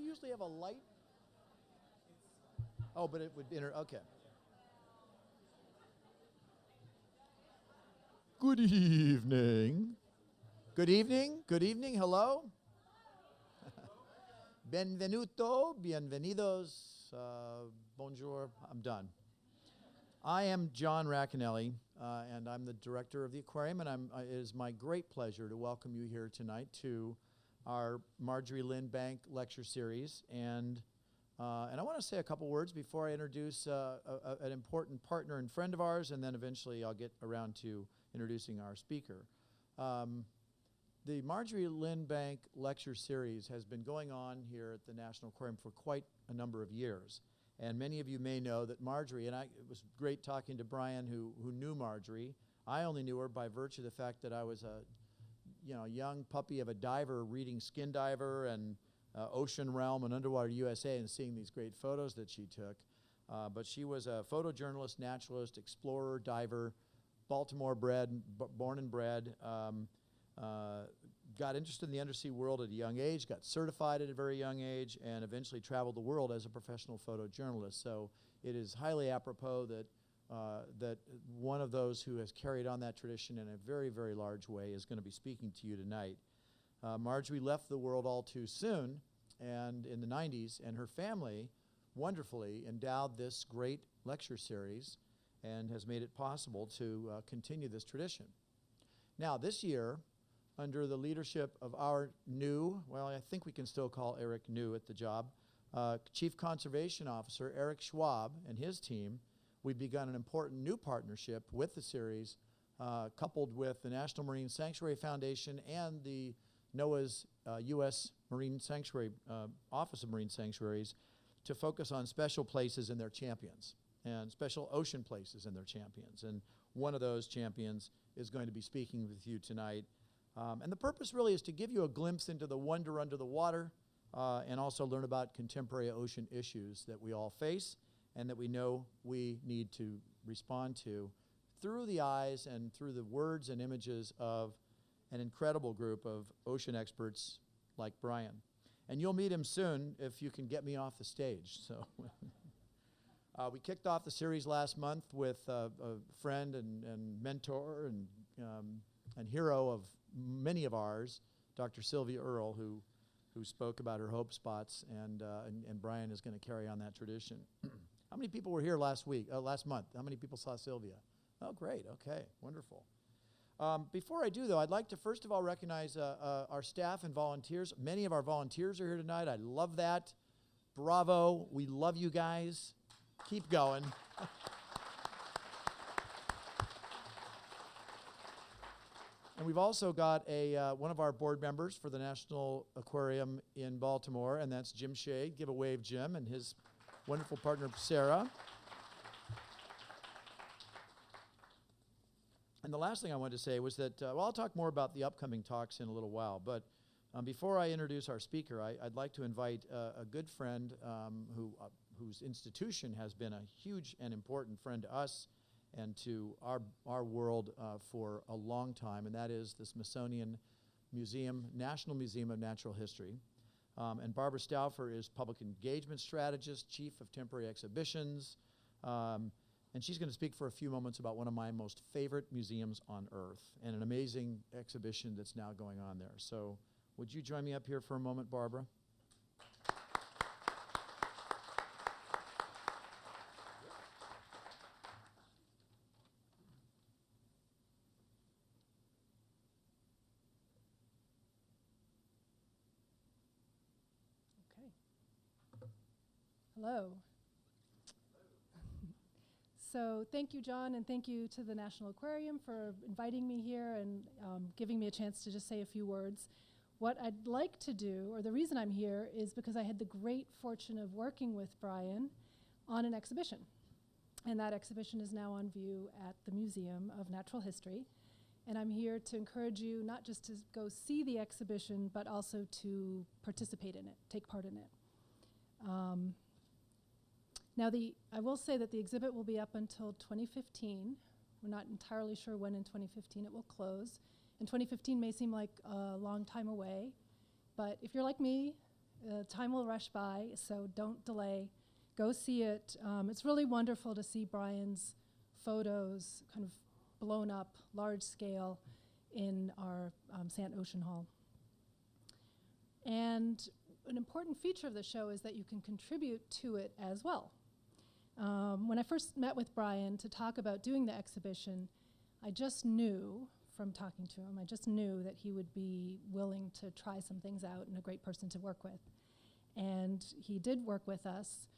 we usually have a light? Oh, but it would enter, okay. Good evening. Good evening, good evening, hello. Benvenuto, bienvenidos, bonjour, I'm done. I am John Racanelli, and I'm the director of the Aquarium, and it is my great pleasure to welcome you here tonight to our Marjorie Lynn Bank lecture series. And I want to say a couple words before I introduce an important partner and friend of ours, and then eventually I'll get around to introducing our speaker. The Marjorie Lynn Bank lecture series has been going on here at the National Aquarium for quite a number of years. And many of you may know that Marjorie, and it was great talking to Brian who knew Marjorie. I only knew her by virtue of the fact that I was a young puppy of a diver reading Skin Diver and Ocean Realm and Underwater USA and seeing these great photos that she took. But she was a photojournalist, naturalist, explorer, diver, Baltimore bred, born and bred. Got interested in the undersea world at a young age, got certified at a very young age, and eventually traveled the world as a professional photojournalist. So it is highly apropos that, that one of those who has carried on that tradition in a very, very large way is going to be speaking to you tonight. Marjorie left the world all too soon, and in the 90s, and her family wonderfully endowed this great lecture series and has made it possible to continue this tradition. Now, this year, under the leadership of our new, well, I think we can still call Eric new at the job, Chief Conservation Officer Eric Schwab and his team, we've begun an important new partnership with the series, coupled with the National Marine Sanctuary Foundation and the NOAA's U.S. Marine Sanctuary, Office of Marine Sanctuaries, to focus on special places and their champions, and special ocean places and their champions. And one of those champions is going to be speaking with you tonight. And the purpose really is to give you a glimpse into the wonder under the water and also learn about contemporary ocean issues that we all face and that we know we need to respond to through the eyes and through the words and images of an incredible group of ocean experts like Brian. And you'll meet him soon if you can get me off the stage. So we kicked off the series last month with a friend and mentor and hero of many of ours, Dr. Sylvia Earle, who spoke about her hope spots, and Brian is going to carry on that tradition. How many people were here last month? How many people saw Sylvia? Oh, great. Okay, wonderful. Before I do, though, I'd like to first of all recognize our staff and volunteers. Many of our volunteers are here tonight. I love that. Bravo. We love you guys. Keep going. And we've also got one of our board members for the National Aquarium in Baltimore, and that's Jim Shea. Give a wave, Jim, and his wonderful partner, Sarah. And the last thing I wanted to say was that, well, I'll talk more about the upcoming talks in a little while, but before I introduce our speaker, I'd like to invite a good friend whose institution has been a huge and important friend to us and to our world for a long time, and that is the Smithsonian Museum, National Museum of Natural History. And Barbara Stauffer is Public Engagement Strategist, Chief of Temporary Exhibitions, and she's going to speak for a few moments about one of my most favorite museums on Earth and an amazing exhibition that's now going on there. So would you join me up here for a moment, Barbara? Hello. So thank you, John, and thank you to the National Aquarium for inviting me here and giving me a chance to just say a few words. What I'd like to do, or the reason I'm here, is because I had the great fortune of working with Brian on an exhibition. And that exhibition is now on view at the Museum of Natural History. And I'm here to encourage you not just to go see the exhibition, but also to participate in it, take part in it. Now, I will say that the exhibit will be up until 2015. We're not entirely sure when in 2015 it will close. And 2015 may seem like a long time away, but if you're like me Time will rush by, so don't delay. Go see it. It's really wonderful to see Brian's photos kind of blown up, large scale, in our Sant Ocean Hall. And an important feature of the show is that you can contribute to it as well. When I first met with Brian to talk about doing the exhibition, I just knew from talking to him, I just knew that he would be willing to try some things out and a great person to work with. And he did work with us.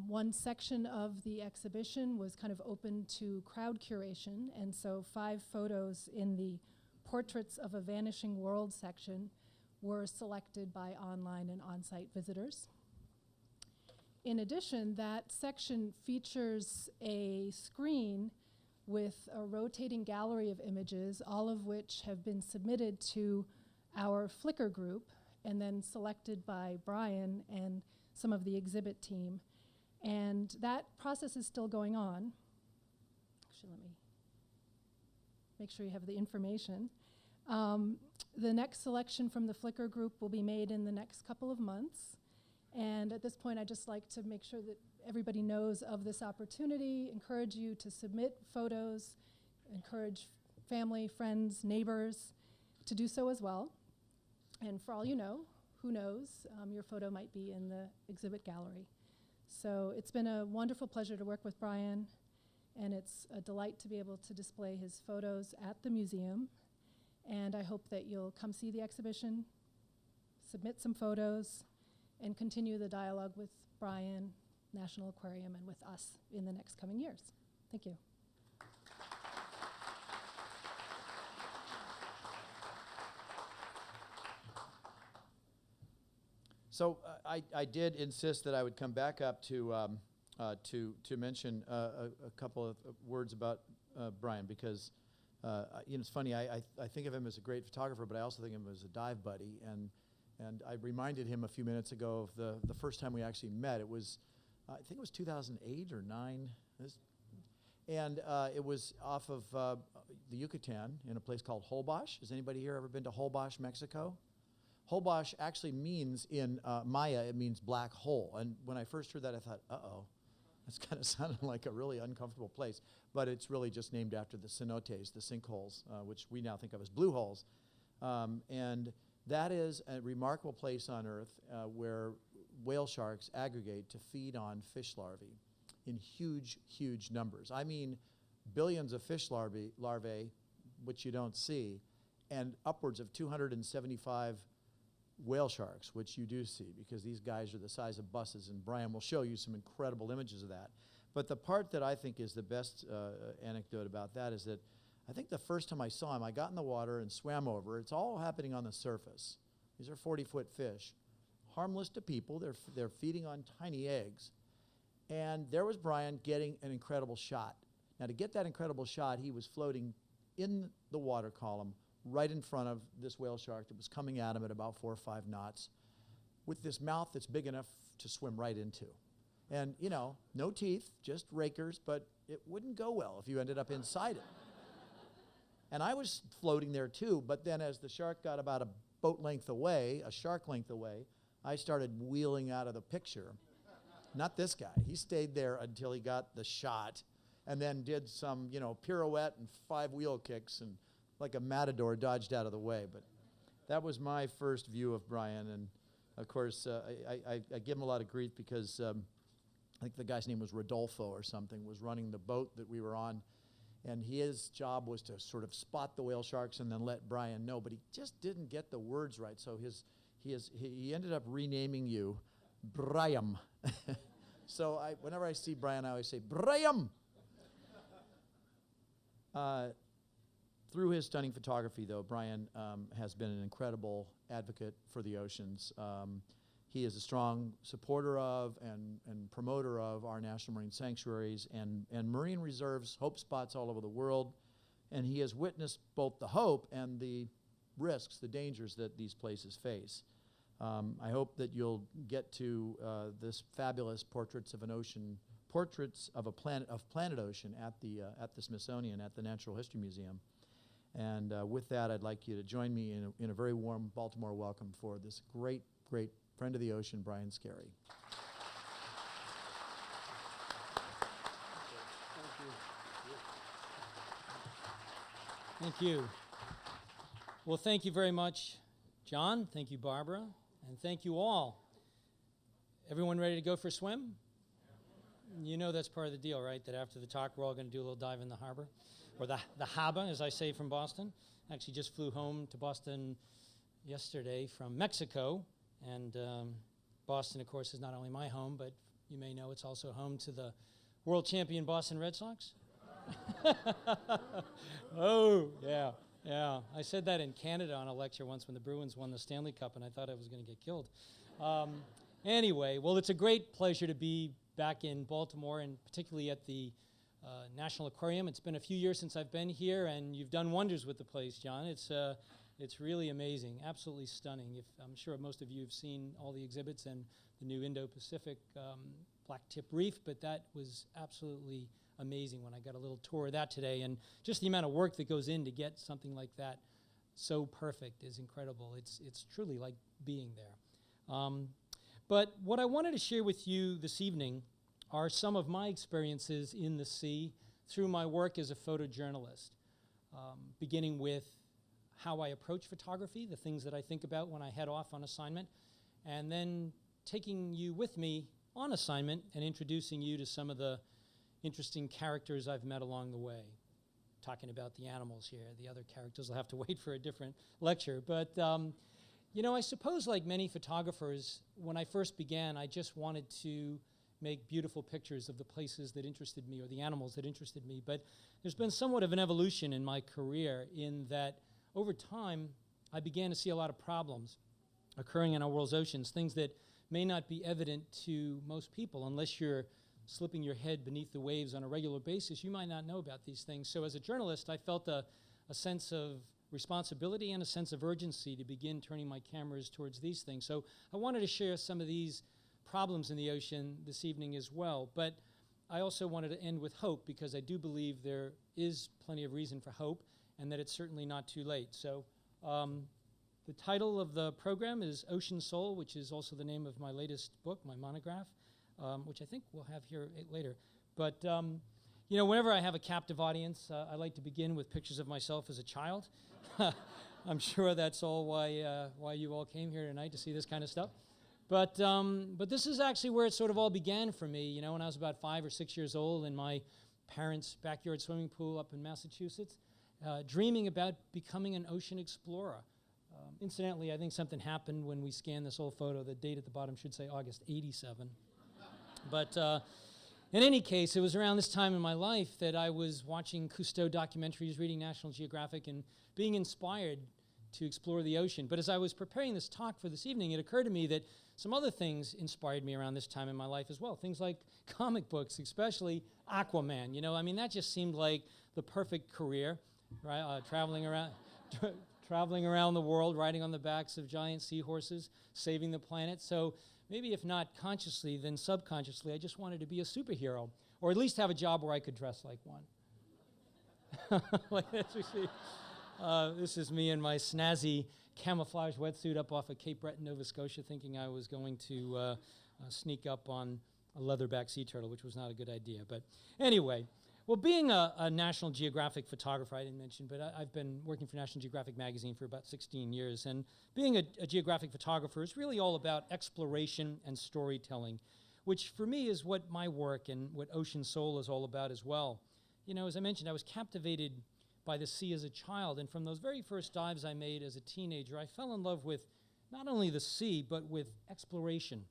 One section of the exhibition was kind of open to crowd curation, and so 5 photos in the Portraits of a Vanishing World section were selected by online and on-site visitors. In addition, that section features a screen with a rotating gallery of images, all of which have been submitted to our Flickr group and then selected by Brian and some of the exhibit team. And that process is still going on. Actually, let me make sure you have the information. The next selection from the Flickr group will be made in the next couple of months. And at this point, I'd just like to make sure that everybody knows of this opportunity, encourage you to submit photos, encourage family, friends, neighbors to do so as well. And for all you know, who knows, your photo might be in the exhibit gallery. So it's been a wonderful pleasure to work with Brian, and it's a delight to be able to display his photos at the museum. And I hope that you'll come see the exhibition, submit some photos, and continue the dialogue with Brian, National Aquarium, and with us in the next coming years. Thank you. So I did insist that I would come back up to mention a couple of words about Brian, because it's funny. I think of him as a great photographer, but I also think of him as a dive buddy. And I reminded him a few minutes ago of the first time we actually met. It was, I think it was 2008 or 9. And it was off of the Yucatan in a place called Holbox. Has anybody here ever been to Holbox, Mexico? Holbox actually means, in Maya, it means black hole. And when I first heard that, I thought, uh-oh, that's kind of sounded like a really uncomfortable place. But it's really just named after the cenotes, the sinkholes, which we now think of as blue holes. And that is a remarkable place on Earth where whale sharks aggregate to feed on fish larvae in huge, huge numbers. I mean, billions of fish larvae, which you don't see, and upwards of 275 whale sharks, which you do see, because these guys are the size of buses, and Brian will show you some incredible images of that. But the part that I think is the best anecdote about that is that I think the first time I saw him, I got in the water and swam over. It's all happening on the surface. These are 40-foot fish, harmless to people. They're feeding on tiny eggs. And there was Brian getting an incredible shot. Now, to get that incredible shot, he was floating in the water column right in front of this whale shark that was coming at him at about 4 or 5 knots with this mouth that's big enough to swim right into. And, you know, no teeth, just rakers, but it wouldn't go well if you ended up inside it. And I was floating there too, but then as the shark got about a boat length away, a shark length away, I started wheeling out of the picture. Not this guy. He stayed there until he got the shot and then did some, pirouette and 5 wheel kicks and like a matador dodged out of the way. But that was my first view of Brian. And of course, I give him a lot of grief because I think the guy's name was Rodolfo or something, was running the boat that we were on. And his job was to sort of spot the whale sharks and then let Brian know. But he just didn't get the words right. So he ended up renaming you Brian. So whenever I see Brian, I always say, Brian! Through his stunning photography, though, Brian has been an incredible advocate for the oceans. He is a strong supporter of and promoter of our national marine sanctuaries and marine reserves, hope spots all over the world. And he has witnessed both the hope and the risks, the dangers that these places face. I hope that you'll get to this fabulous Portraits of Planet Ocean at the Smithsonian, at the Natural History Museum. And with that, I'd like you to join me in a very warm Baltimore welcome for this great, great friend of the ocean, Brian Skerry. Thank you. Well, thank you very much, John. Thank you, Barbara. And thank you all. Everyone ready to go for a swim? You know that's part of the deal, right? That after the talk, we're all going to do a little dive in the harbor. Or the harbor, as I say from Boston. Actually just flew home to Boston yesterday from Mexico. And Boston, of course, is not only my home, but you may know it's also home to the world champion Boston Red Sox. Oh, yeah, yeah. I said that in Canada on a lecture once when the Bruins won the Stanley Cup, and I thought I was going to get killed. Anyway, well, it's a great pleasure to be back in Baltimore, and particularly at the National Aquarium. It's been a few years since I've been here, and you've done wonders with the place, John. It's really amazing, absolutely stunning. I'm sure most of you have seen all the exhibits and the new Indo-Pacific black-tip reef, but that was absolutely amazing when I got a little tour of that today. And just the amount of work that goes in to get something like that so perfect is incredible. It's truly like being there. But what I wanted to share with you this evening are some of my experiences in the sea through my work as a photojournalist, beginning with how I approach photography, the things that I think about when I head off on assignment, and then taking you with me on assignment and introducing you to some of the interesting characters I've met along the way. Talking about the animals here. The other characters will have to wait for a different lecture. But, you know, I suppose like many photographers, when I first began, I just wanted to make beautiful pictures of the places that interested me or the animals that interested me. But there's been somewhat of an evolution in my career in that over time, I began to see a lot of problems occurring in our world's oceans, things that may not be evident to most people unless you're slipping your head beneath the waves on a regular basis. You might not know about these things. So as a journalist, I felt a sense of responsibility and a sense of urgency to begin turning my cameras towards these things. So I wanted to share some of these problems in the ocean this evening as well. But I also wanted to end with hope, because I do believe there is plenty of reason for hope and that it's certainly not too late. So the title of the program is Ocean Soul, which is also the name of my latest book, my monograph, which I think we'll have here later. But, you know, whenever I have a captive audience, I like to begin with pictures of myself as a child. I'm sure that's all why you all came here tonight, to see this kind of stuff. But this is actually where it sort of all began for me, you know, when I was about 5 or 6 years old in my parents' backyard swimming pool up in Massachusetts, dreaming about becoming an ocean explorer. Incidentally, I think something happened when we scanned this old photo. The date at the bottom should say August 87. But in any case, it was around this time in my life that I was watching Cousteau documentaries, reading National Geographic, and being inspired to explore the ocean. But as I was preparing this talk for this evening, it occurred to me that some other things inspired me around this time in my life as well. Things like comic books, especially Aquaman. You know, I mean, that just seemed like the perfect career, right? Traveling around the world, riding on the backs of giant seahorses, saving the planet. So maybe if not consciously, then subconsciously, I just wanted to be a superhero, or at least have a job where I could dress like one. Like this, you see. This is me in my snazzy camouflage wetsuit up off of Cape Breton, Nova Scotia, thinking I was going to sneak up on a leatherback sea turtle, which was not a good idea. But anyway, well, being a National Geographic photographer, I didn't mention, but I've been working for National Geographic magazine for about 16 years. And being a geographic photographer is really all about exploration and storytelling, which for me is what my work and what Ocean Soul is all about as well. You know, as I mentioned, I was captivated by the sea as a child. And from those very first dives I made as a teenager, I fell in love with not only the sea, but with exploration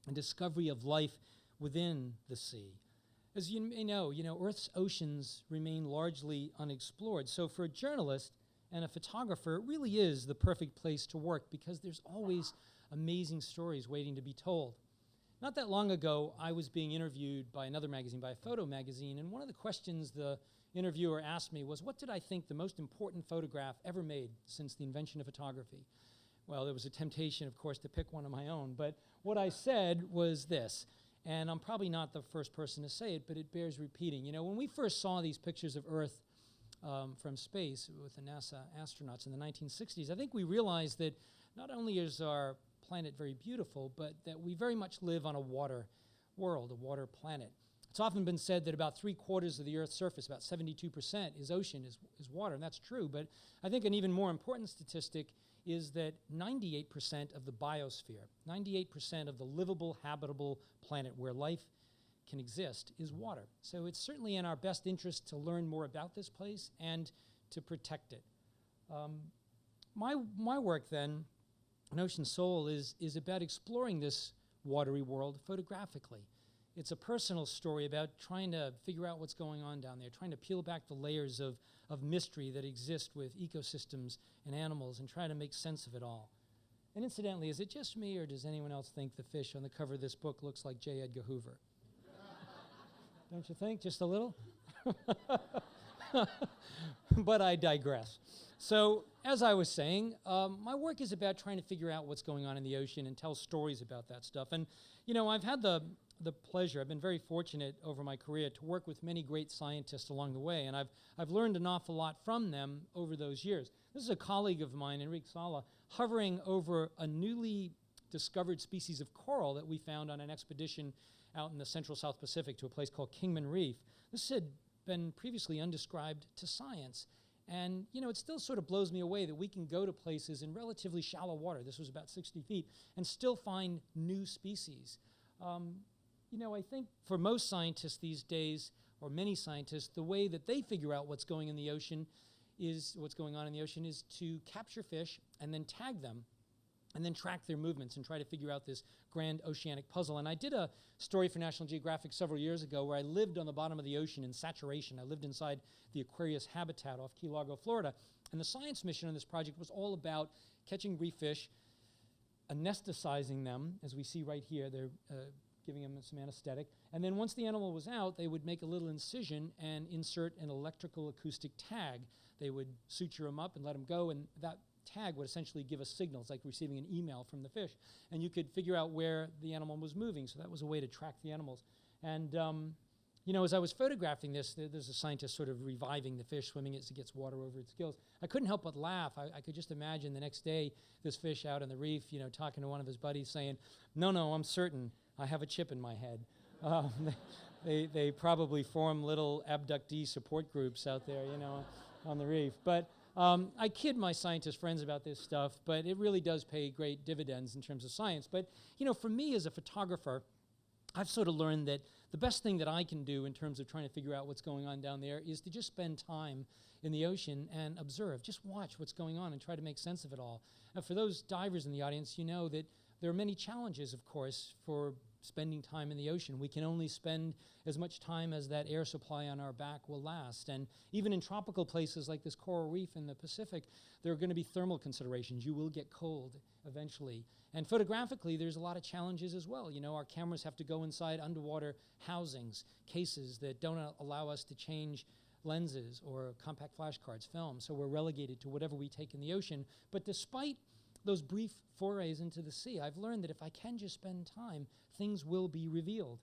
and discovery of life within the sea. As you may know, Earth's oceans remain largely unexplored. So for a journalist and a photographer, it really is the perfect place to work, because there's always amazing stories waiting to be told. Not that long ago, I was being interviewed by another magazine, by a photo magazine, and one of the questions the interviewer asked me was, what did I think the most important photograph ever made since the invention of photography? Well, there was a temptation, of course, to pick one of my own, but what I said was this. And I'm probably not the first person to say it, but it bears repeating. You know, when we first saw these pictures of Earth from space with the NASA astronauts in the 1960s, I think we realized that not only is our planet very beautiful, but that we very much live on a water world, a water planet. It's often been said that about 3/4 of the Earth's surface, about 72% is ocean, is water, and that's true. But I think an even more important statistic is that 98% of the biosphere, 98% of the livable, habitable planet where life can exist is water. So it's certainly in our best interest to learn more about this place and to protect it. My work then, in Ocean Soul, is about exploring this watery world photographically. It's a personal story about trying to figure out what's going on down there, trying to peel back the layers of mystery that exist with ecosystems and animals and try to make sense of it all. And incidentally, is it just me or does anyone else think the fish on the cover of this book looks like J. Edgar Hoover? Don't you think? Just a little? But I digress. So, as I was saying, my work is about trying to figure out what's going on in the ocean and tell stories about that stuff. And, you know, I've had the pleasure, I've been very fortunate over my career to work with many great scientists along the way, and I've learned an awful lot from them over those years. This is a colleague of mine, Enrique Sala, hovering over a newly discovered species of coral that we found on an expedition out in the central South Pacific to a place called Kingman Reef. This had been previously undescribed to science. And, you know, it still sort of blows me away that we can go to places in relatively shallow water, this was about 60 feet, and still find new species. You know, I think for most scientists these days, or many scientists, the way that they figure out what's going on in the ocean is to capture fish and then tag them and then track their movements and try to figure out this grand oceanic puzzle. And I did a story for National Geographic several years ago where I lived on the bottom of the ocean in saturation. I lived inside the Aquarium habitat off Key Largo, Florida. And the science mission on this project was all about catching reef fish, anesthetizing them, as we see right here. They're giving them some anesthetic. And then once the animal was out, they would make a little incision and insert an electrical acoustic tag. They would suture them up and let them go, and that tag would essentially give us signals, like receiving an email from the fish. And you could figure out where the animal was moving, so that was a way to track the animals. And, you know, as I was photographing this, there's a scientist sort of reviving the fish, swimming as it gets water over its gills. I couldn't help but laugh. I could just imagine the next day, this fish out on the reef, you know, talking to one of his buddies saying, no, I'm certain I have a chip in my head. They probably form little abductee support groups out there, you know, on the reef. But I kid my scientist friends about this stuff, but it really does pay great dividends in terms of science. But, you know, for me as a photographer, I've sort of learned that the best thing that I can do in terms of trying to figure out what's going on down there is to just spend time in the ocean and observe. Just watch what's going on and try to make sense of it all. Now, for those divers in the audience, you know that there are many challenges, of course, for spending time in the ocean. We can only spend as much time as that air supply on our back will last. And even in tropical places like this coral reef in the Pacific, there are going to be thermal considerations. You will get cold eventually. And photographically, there's a lot of challenges as well. You know, our cameras have to go inside underwater housings, cases that don't allow us to change lenses or compact flashcards, film. So we're relegated to whatever we take in the ocean. But despite those brief forays into the sea, I've learned that if I can just spend time, things will be revealed.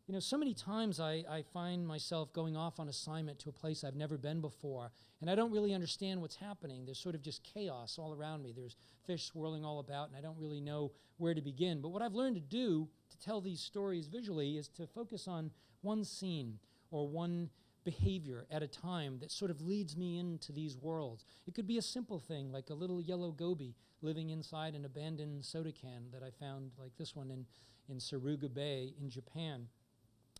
You know, so many times I find myself going off on assignment to a place I've never been before, and I don't really understand what's happening. There's sort of just chaos all around me. There's fish swirling all about, and I don't really know where to begin. But what I've learned to do to tell these stories visually is to focus on one scene or one behavior at a time that sort of leads me into these worlds. It could be a simple thing, like a little yellow goby living inside an abandoned soda can that I found, like this one in Suruga Bay in Japan.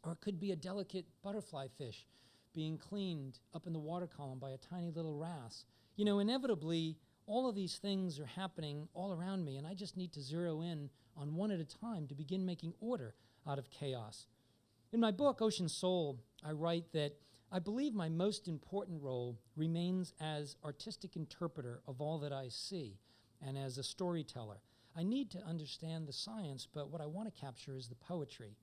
Or it could be a delicate butterfly fish being cleaned up in the water column by a tiny little wrasse. You know, inevitably, all of these things are happening all around me, and I just need to zero in on one at a time to begin making order out of chaos. In my book, Ocean Soul, I write that I believe my most important role remains as artistic interpreter of all that I see and as a storyteller. I need to understand the science, but what I want to capture is the poetry.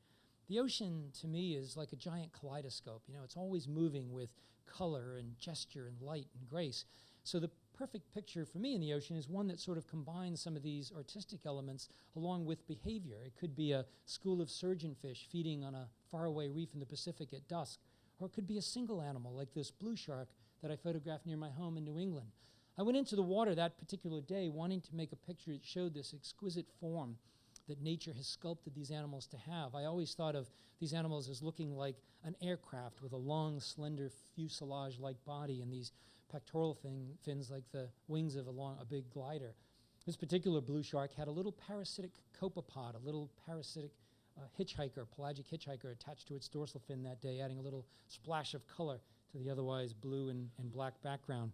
The ocean, to me, is like a giant kaleidoscope. You know, it's always moving with color and gesture and light and grace. So the perfect picture for me in the ocean is one that sort of combines some of these artistic elements along with behavior. It could be a school of surgeonfish feeding on a faraway reef in the Pacific at dusk, or it could be a single animal like this blue shark that I photographed near my home in New England. I went into the water that particular day wanting to make a picture that showed this exquisite form that nature has sculpted these animals to have. I always thought of these animals as looking like an aircraft with a long, slender fuselage-like body and these pectoral fins like the wings of a big glider. This particular blue shark had a little parasitic copepod, a little parasitic pelagic hitchhiker attached to its dorsal fin that day, adding a little splash of color to the otherwise blue and black background.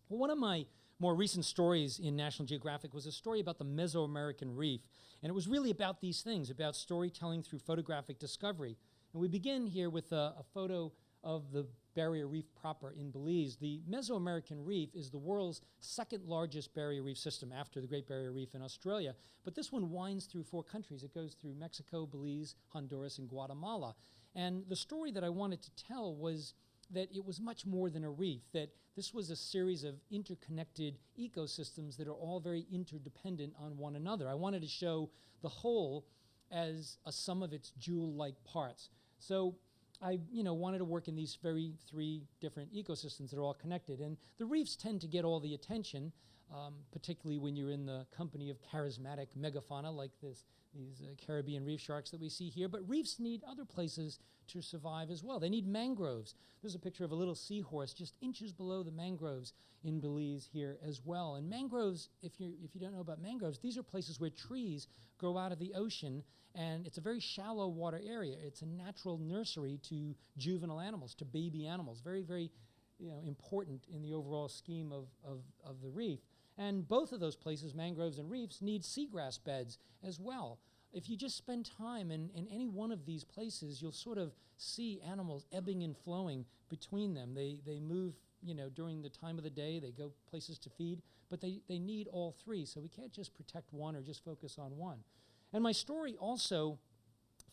Well, one of my more recent stories in National Geographic was a story about the Mesoamerican reef. And it was really about these things, about storytelling through photographic discovery. And we begin here with a photo of the barrier reef proper in Belize. The Mesoamerican reef is the world's second largest barrier reef system after the Great Barrier Reef in Australia. But this one winds through 4 countries. It goes through Mexico, Belize, Honduras, and Guatemala. And the story that I wanted to tell was that it was much more than a reef, that this was a series of interconnected ecosystems that are all very interdependent on one another. I wanted to show the whole as a sum of its jewel-like parts. So I wanted to work in these 3 different ecosystems that are all connected. And the reefs tend to get all the attention, particularly when you're in the company of charismatic megafauna like these Caribbean reef sharks that we see here. But reefs need other places to survive as well. They need mangroves. There's a picture of a little seahorse just inches below the mangroves in Belize here as well. And mangroves, if you don't know about mangroves, these are places where trees grow out of the ocean, and it's a very shallow water area. It's a natural nursery to juvenile animals, to baby animals. Very, very important in the overall scheme of the reef. And both of those places, mangroves and reefs, need seagrass beds as well. If you just spend time in any one of these places, you'll sort of see animals ebbing and flowing between them. They move, during the time of the day. They go places to feed, but they need all 3. So we can't just protect one or just focus on one. And my story also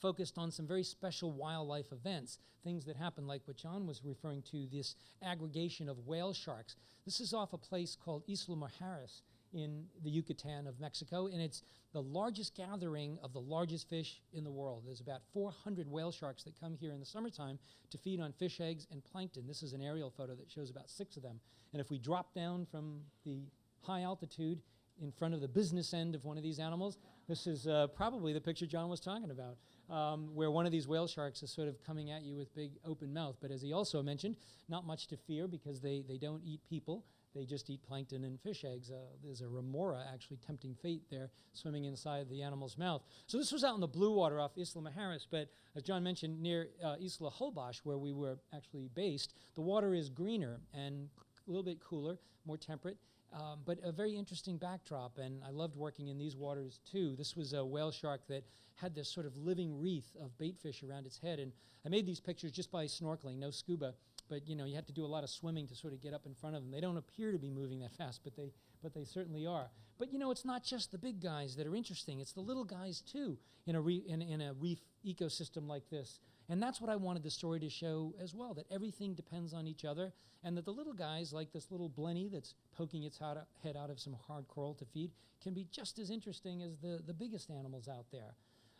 focused on some very special wildlife events, things that happen like what John was referring to, this aggregation of whale sharks. This is off a place called Isla Mujeres in the Yucatan of Mexico, and it's the largest gathering of the largest fish in the world. There's about 400 whale sharks that come here in the summertime to feed on fish eggs and plankton. This is an aerial photo that shows about 6 of them. And if we drop down from the high altitude in front of the business end of one of these animals, this is probably the picture John was talking about, where one of these whale sharks is sort of coming at you with big open mouth. But as he also mentioned, not much to fear because they don't eat people. They just eat plankton and fish eggs. There's a remora actually tempting fate there swimming inside the animal's mouth. So this was out in the blue water off Isla Mujeres, but as John mentioned, near Isla Holbox, where we were actually based, the water is greener and a little bit cooler, more temperate. But a very interesting backdrop, and I loved working in these waters too. This was a whale shark that had this sort of living wreath of bait fish around its head, and I made these pictures just by snorkeling, no scuba, but you have to do a lot of swimming to sort of get up in front of them. They don't appear to be moving that fast, but they certainly are. But it's not just the big guys that are interesting, it's the little guys too in a reef ecosystem like this. And that's what I wanted the story to show as well, that everything depends on each other, and that the little guys, like this little blenny that's poking its head out of some hard coral to feed, can be just as interesting as the biggest animals out there.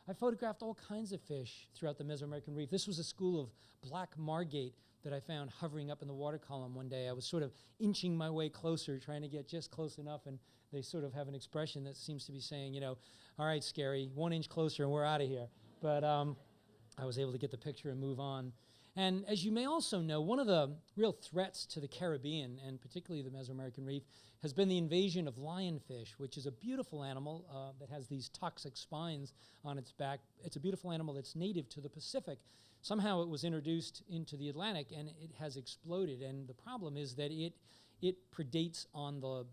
I photographed all kinds of fish throughout the Mesoamerican reef. This was a school of black margate that I found hovering up in the water column one day. I was sort of inching my way closer, trying to get just close enough, and they sort of have an expression that seems to be saying, all right, Skerry, 1 inch closer and we're out of here. But I was able to get the picture and move on. And as you may also know, one of the real threats to the Caribbean, and particularly the Mesoamerican reef, has been the invasion of lionfish, which is a beautiful animal that has these toxic spines on its back. It's a beautiful animal that's native to the Pacific. Somehow it was introduced into the Atlantic, and it has exploded. And the problem is that it predates on the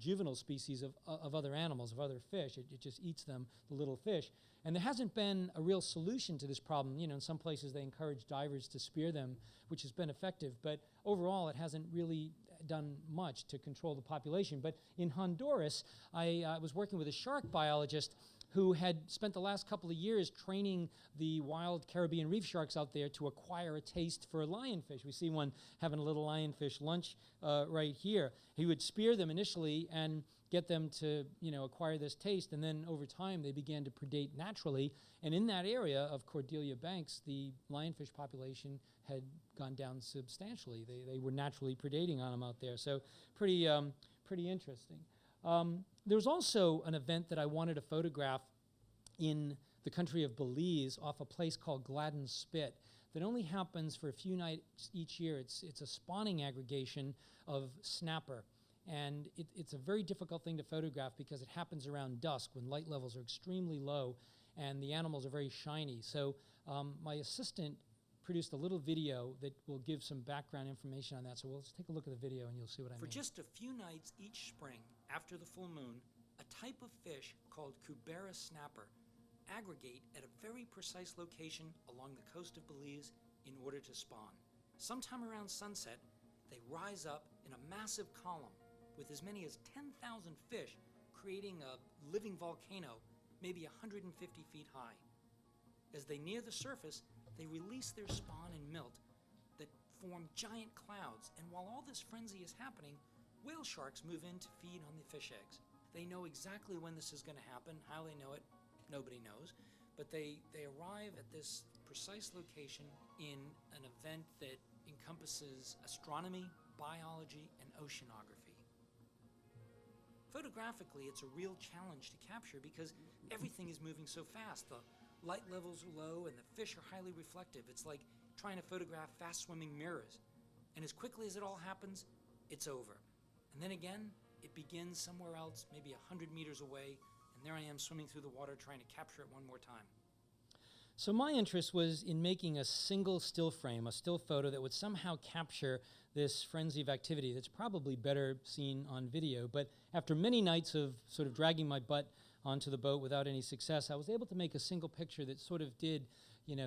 juvenile species of other animals, of other fish. It just eats them, the little fish. And there hasn't been a real solution to this problem. In some places they encourage divers to spear them, which has been effective. But overall, it hasn't really done much to control the population. But in Honduras, I was working with a shark biologist who had spent the last couple of years training the wild Caribbean reef sharks out there to acquire a taste for lionfish. We see one having a little lionfish lunch right here. He would spear them initially and get them to acquire this taste, and then over time they began to predate naturally. And in that area of Cordelia Banks, the lionfish population had gone down substantially. They were naturally predating on them out there. So pretty pretty interesting. There's also an event that I wanted to photograph in the country of Belize off a place called Gladden Spit that only happens for a few nights each year. It's a spawning aggregation of snapper. And it's a very difficult thing to photograph because it happens around dusk when light levels are extremely low and the animals are very shiny. So my assistant produced a little video that will give some background information on that. So let's take a look at the video and you'll see what I mean. For just a few nights each spring, after the full moon, a type of fish called Kubera snapper aggregate at a very precise location along the coast of Belize in order to spawn. Sometime around sunset, they rise up in a massive column with as many as 10,000 fish, creating a living volcano, maybe 150 feet high. As they near the surface, they release their spawn and milt that form giant clouds, and while all this frenzy is happening, whale sharks move in to feed on the fish eggs. They know exactly when this is going to happen. How they know it, nobody knows, but they arrive at this precise location in an event that encompasses astronomy, biology, and oceanography. Photographically, it's a real challenge to capture because everything is moving so fast. The light levels are low and the fish are highly reflective. It's like trying to photograph fast-swimming mirrors. And as quickly as it all happens, it's over. And then again, it begins somewhere else, maybe 100 meters away, and there I am swimming through the water trying to capture it one more time. So my interest was in making a single still frame, a still photo that would somehow capture this frenzy of activity that's probably better seen on video. But after many nights of sort of dragging my butt onto the boat without any success, I was able to make a single picture that sort of did,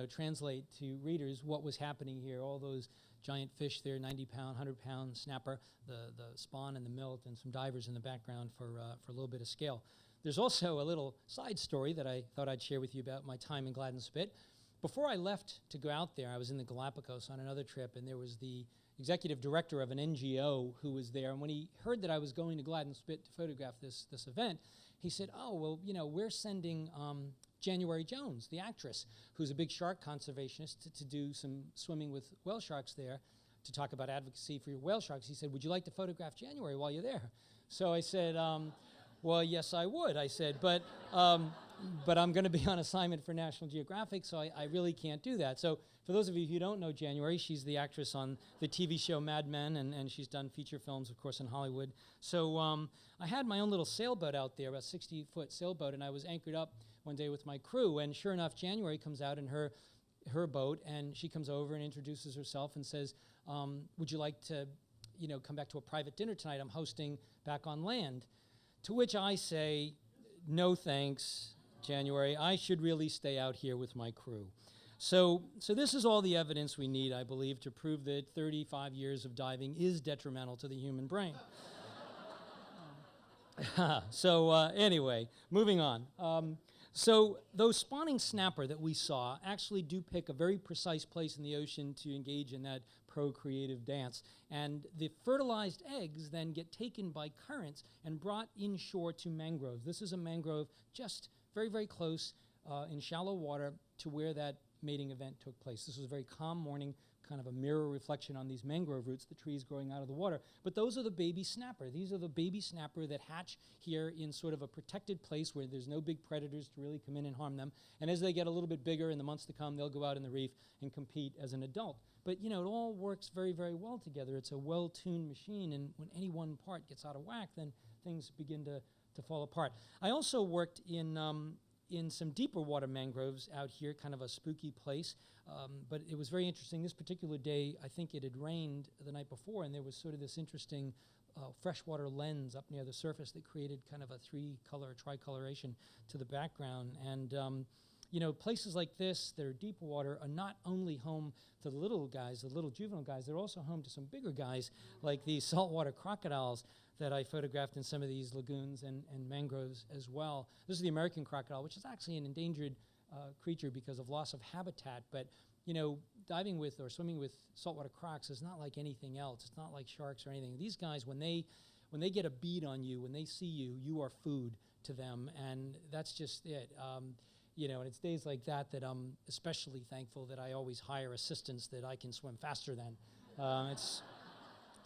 translate to readers what was happening here. All those giant fish there, 90-pound, 100-pound snapper, the spawn and the milt, and some divers in the background for a little bit of scale. There's also a little side story that I thought I'd share with you about my time in Gladden Spit. Before I left to go out there, I was in the Galapagos on another trip, and there was the executive director of an NGO who was there. And when he heard that I was going to Gladden Spit to photograph this event, he said, oh, well, we're sending January Jones, the actress, who's a big shark conservationist, to do some swimming with whale sharks there to talk about advocacy for your whale sharks. He said, would you like to photograph January while you're there? So I said, well, yes, I would. I said, but I'm going to be on assignment for National Geographic, so I really can't do that. So for those of you who don't know January, she's the actress on the TV show Mad Men, and she's done feature films, of course, in Hollywood. So I had my own little sailboat out there, about 60-foot sailboat, and I was anchored up one day with my crew, and sure enough, January comes out in her boat, and she comes over and introduces herself and says, would you like to, come back to a private dinner tonight? I'm hosting back on land. To which I say, no thanks, January. I should really stay out here with my crew. So this is all the evidence we need, I believe, to prove that 35 years of diving is detrimental to the human brain. Anyway, moving on. So those spawning snapper that we saw actually do pick a very precise place in the ocean to engage in that procreative dance. And the fertilized eggs then get taken by currents and brought inshore to mangroves. This is a mangrove just very, very close in shallow water to where that mating event took place. This was a very calm morning, kind of a mirror reflection on these mangrove roots, the trees growing out of the water. But those are the baby snapper. These are the baby snapper that hatch here in sort of a protected place where there's no big predators to really come in and harm them. And as they get a little bit bigger in the months to come, they'll go out in the reef and compete as an adult. But, it all works very, very well together. It's a well-tuned machine, and when any one part gets out of whack, then things begin to fall apart. I also worked in some deeper water mangroves out here, kind of a spooky place. But it was very interesting. This particular day, I think it had rained the night before, and there was sort of this interesting freshwater lens up near the surface that created kind of a three-color tricoloration to the background. And, places like this that are deep water are not only home to the little guys, the little juvenile guys, they're also home to some bigger guys like these saltwater crocodiles that I photographed in some of these lagoons and mangroves as well. This is the American crocodile, which is actually an endangered creature because of loss of habitat. But, diving with or swimming with saltwater crocs is not like anything else. It's not like sharks or anything. These guys, when they get a bead on you, when they see you, you are food to them, and that's just it. And it's days like that I'm especially thankful that I always hire assistants that I can swim faster than. It's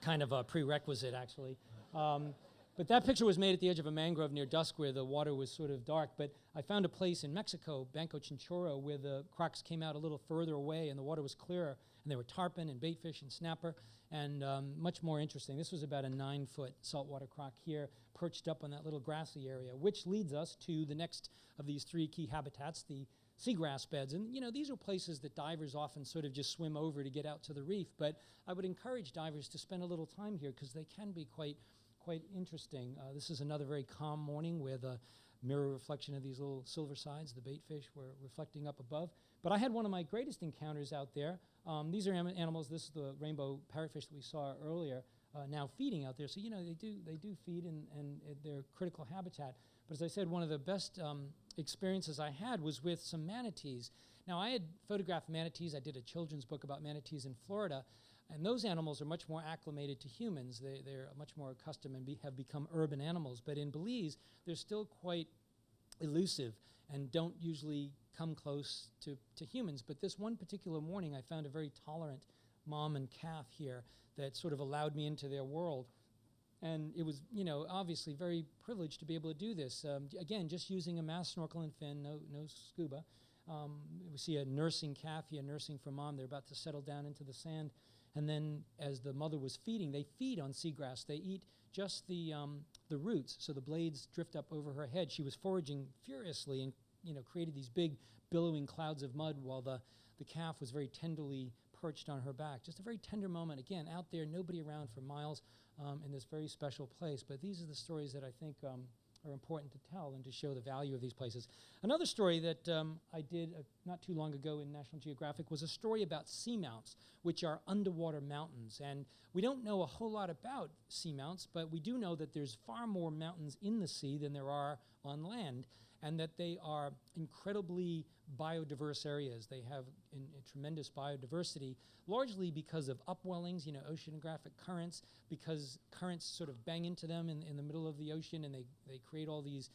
kind of a prerequisite, actually. But that picture was made at the edge of a mangrove near dusk where the water was sort of dark. But I found a place in Mexico, Banco Chinchorro, where the crocs came out a little further away and the water was clearer. And there were tarpon and baitfish and snapper and much more interesting. This was about a 9-foot saltwater croc here, perched up on that little grassy area, which leads us to the next of these 3 key habitats, the seagrass beds. And, you know, these are places that divers often sort of just swim over to get out to the reef. But I would encourage divers to spend a little time here because they can be quite interesting. This is another very calm morning where the mirror reflection of these little silver sides, the baitfish, were reflecting up above. But I had one of my greatest encounters out there. These are animals. This is the rainbow parrotfish that we saw earlier, now feeding out there. So, you know, they do feed and they're critical habitat. But as I said, one of the best experiences I had was with some manatees. Now, I had photographed manatees. I did a children's book about manatees in Florida. And those animals are much more acclimated to humans. They're much more accustomed and have become urban animals. But in Belize, they're still quite elusive and don't usually come close to humans. But this one particular morning, I found a very tolerant mom and calf here that sort of allowed me into their world. And it was, you know, obviously very privileged to be able to do this. Again, just using a mask, snorkel, and fin, no scuba. We see a nursing calf here, nursing for mom. They're about to settle down into the sand. And then as the mother was feeding, they feed on seagrass. They eat just the roots, so the blades drift up over her head. She was foraging furiously and, you know, created these big billowing clouds of mud while the calf was very tenderly perched on her back. Just a very tender moment. Again, out there, nobody around for miles in this very special place. But these are the stories that I think are important to tell and to show the value of these places. Another story that I did not too long ago in National Geographic was a story about seamounts, which are underwater mountains. And we don't know a whole lot about seamounts, but we do know that there's far more mountains in the sea than there are on land, and that they are incredibly biodiverse areas. They have a tremendous biodiversity, largely because of upwellings, you know, oceanographic currents, because currents sort of bang into them in the middle of the ocean, and they create all these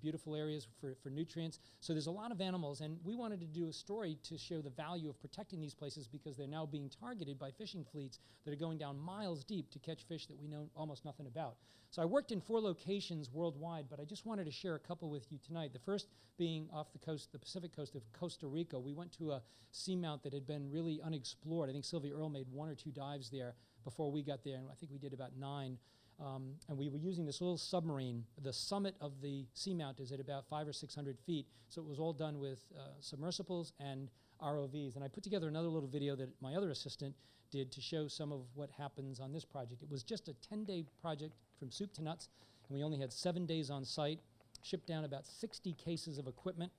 beautiful areas for nutrients. So there's a lot of animals, and we wanted to do a story to show the value of protecting these places because they're now being targeted by fishing fleets that are going down miles deep to catch fish that we know almost nothing about. So I worked in 4 locations worldwide, but I just wanted to share a couple with you tonight. The first being off the coast, the Pacific coast of Costa Rica. We went to a seamount that had been really unexplored. I think Sylvia Earle made 1 or 2 dives there before we got there, and I think we did about 9. And we were using this little submarine. The summit of the seamount is at about 500 or 600 feet, so it was all done with submersibles and ROVs. And I put together another little video that my other assistant did to show some of what happens on this project. It was just a 10-day project from soup to nuts, and we only had 7 days on site, shipped down about 60 cases of equipment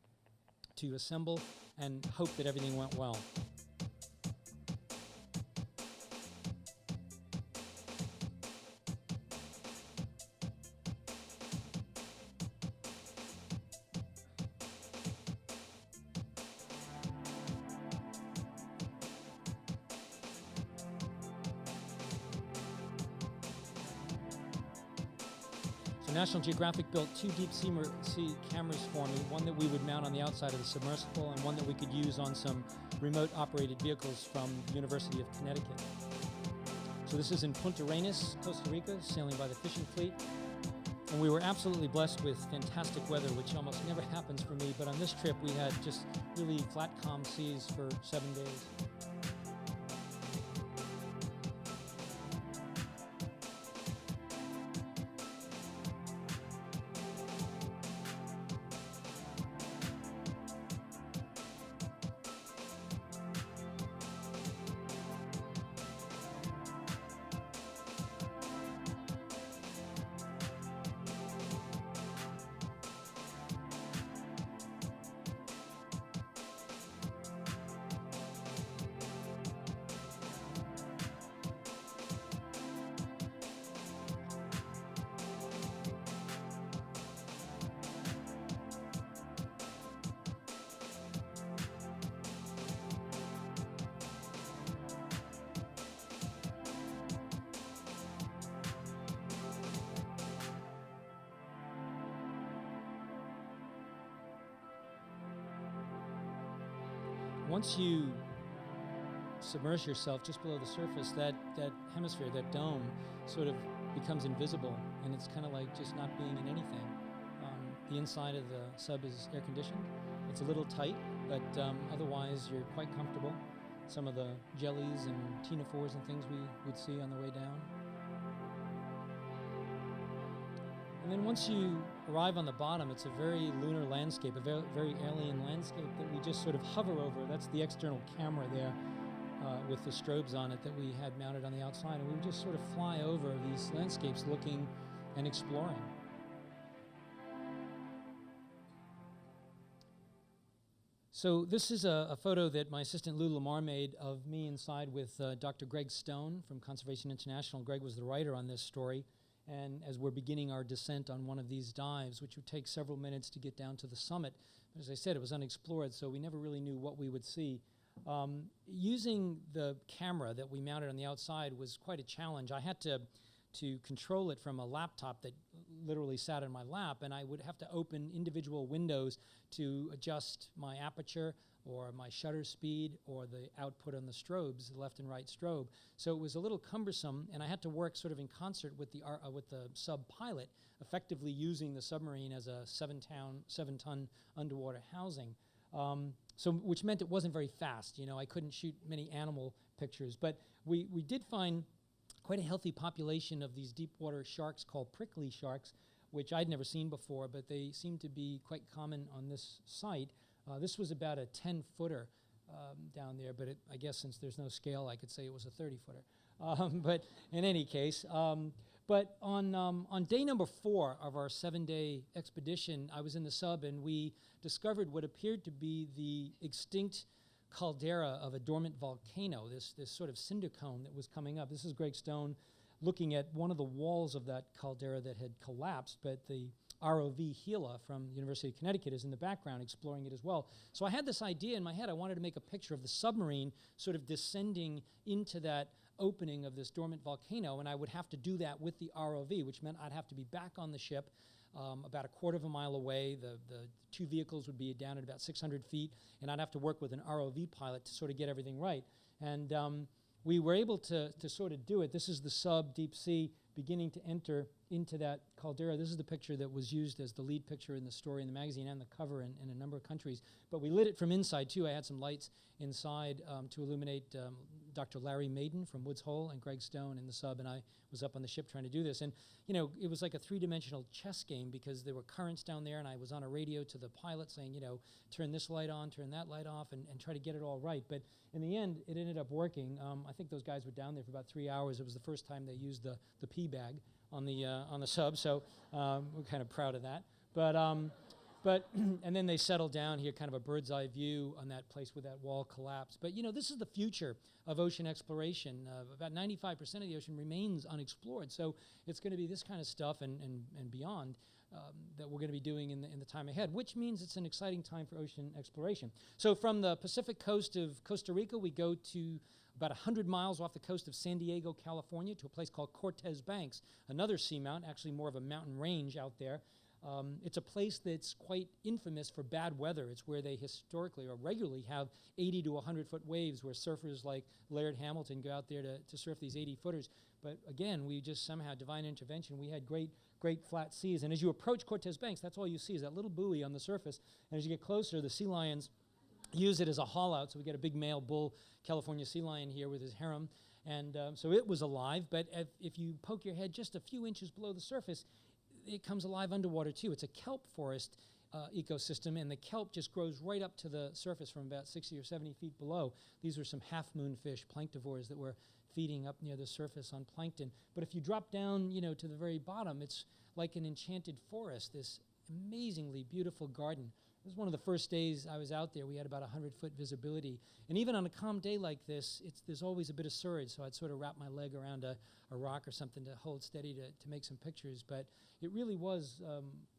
to assemble and hope that everything went well. National Geographic built 2 deep sea cameras for me, one that we would mount on the outside of the submersible and one that we could use on some remote operated vehicles from the University of Connecticut. So this is in Punta Arenas, Costa Rica, sailing by the fishing fleet. And we were absolutely blessed with fantastic weather, which almost never happens for me, but on this trip we had just really flat, calm seas for 7 days. Once you submerge yourself just below the surface, that hemisphere, that dome, sort of becomes invisible, and it's kind of like just not being in anything. The inside of the sub is air conditioned. It's a little tight, but otherwise you're quite comfortable. Some of the jellies and ctenophores and things we would see on the way down. And then once you arrive on the bottom, it's a very lunar landscape, a very alien landscape that we just sort of hover over. That's the external camera there with the strobes on it that we had mounted on the outside. And we would just sort of fly over these landscapes looking and exploring. So this is a photo that my assistant Lou Lamar made of me inside with Dr. Greg Stone from Conservation International. Greg was the writer on this story. And as we're beginning our descent on one of these dives, which would take several minutes to get down to the summit, as I said, it was unexplored, so we never really knew what we would see. Using the camera that we mounted on the outside was quite a challenge. I had to control it from a laptop that literally sat in my lap, and I would have to open individual windows to adjust my aperture or my shutter speed or the output on the strobes, the left and right strobe. So it was a little cumbersome, and I had to work sort of in concert with the sub pilot, effectively using the submarine as a 7-ton underwater housing. Which meant it wasn't very fast. You know, I couldn't shoot many animal pictures, but we did find quite a healthy population of these deep water sharks called prickly sharks, which I'd never seen before, but they seem to be quite common on this site. This was about a 10-footer down there, but I guess since there's no scale, I could say it was a 30-footer. But in any case, but on day number 4 of our 7-day expedition, I was in the sub, and we discovered what appeared to be the extinct caldera of a dormant volcano, this sort of cinder cone that was coming up. This is Greg Stone looking at one of the walls of that caldera that had collapsed, but the ROV Gila from the University of Connecticut is in the background exploring it as well. So I had this idea in my head. I wanted to make a picture of the submarine sort of descending into that opening of this dormant volcano, and I would have to do that with the ROV, which meant I'd have to be back on the ship about a quarter of a mile away. The 2 vehicles would be down at about 600 feet, and I'd have to work with an ROV pilot to sort of get everything right. And we were able to sort of do it. This is the sub deep sea beginning to enter into that caldera. This is the picture that was used as the lead picture in the story in the magazine and the cover in a number of countries. But we lit it from inside too. I had some lights inside to illuminate Dr. Larry Maiden from Woods Hole and Greg Stone in the sub, and I was up on the ship trying to do this. And, you know, it was like a 3-dimensional chess game because there were currents down there, and I was on a radio to the pilot saying, you know, turn this light on, turn that light off, and try to get it all right. But in the end, it ended up working. I think those guys were down there for about 3 hours. It was the first time they used the pee bag on the sub, so we're kind of proud of that. But and then they settled down here, kind of a bird's eye view on that place where that wall collapsed. But you know, this is the future of ocean exploration. About 95% of the ocean remains unexplored, so it's going to be this kind of stuff and beyond that we're going to be doing in the time ahead, which means it's an exciting time for ocean exploration. So from the Pacific coast of Costa Rica, we go to about 100 miles off the coast of San Diego, California, to a place called Cortez Banks, another seamount, actually more of a mountain range out there. It's a place that's quite infamous for bad weather. It's where they historically or regularly have 80 to 100-foot waves where surfers like Laird Hamilton go out there to surf these 80-footers. But again, we just somehow, divine intervention, we had great flat seas. And as you approach Cortez Banks, that's all you see is that little buoy on the surface. And as you get closer, the sea lions use it as a haul out. So we get a big male bull California sea lion here with his harem. And so it was alive. But if you poke your head just a few inches below the surface, it comes alive underwater too. It's a kelp forest ecosystem, and the kelp just grows right up to the surface from about 60 or 70 feet below. These are some half-moon fish, planktivores, that were feeding up near the surface on plankton. But if you drop down, you know, to the very bottom, it's like an enchanted forest, this amazingly beautiful garden. It was one of the first days I was out there. We had about 100-foot visibility. And even on a calm day like this, there's always a bit of surge, so I'd sort of wrap my leg around a rock or something to hold steady to make some pictures. But it really was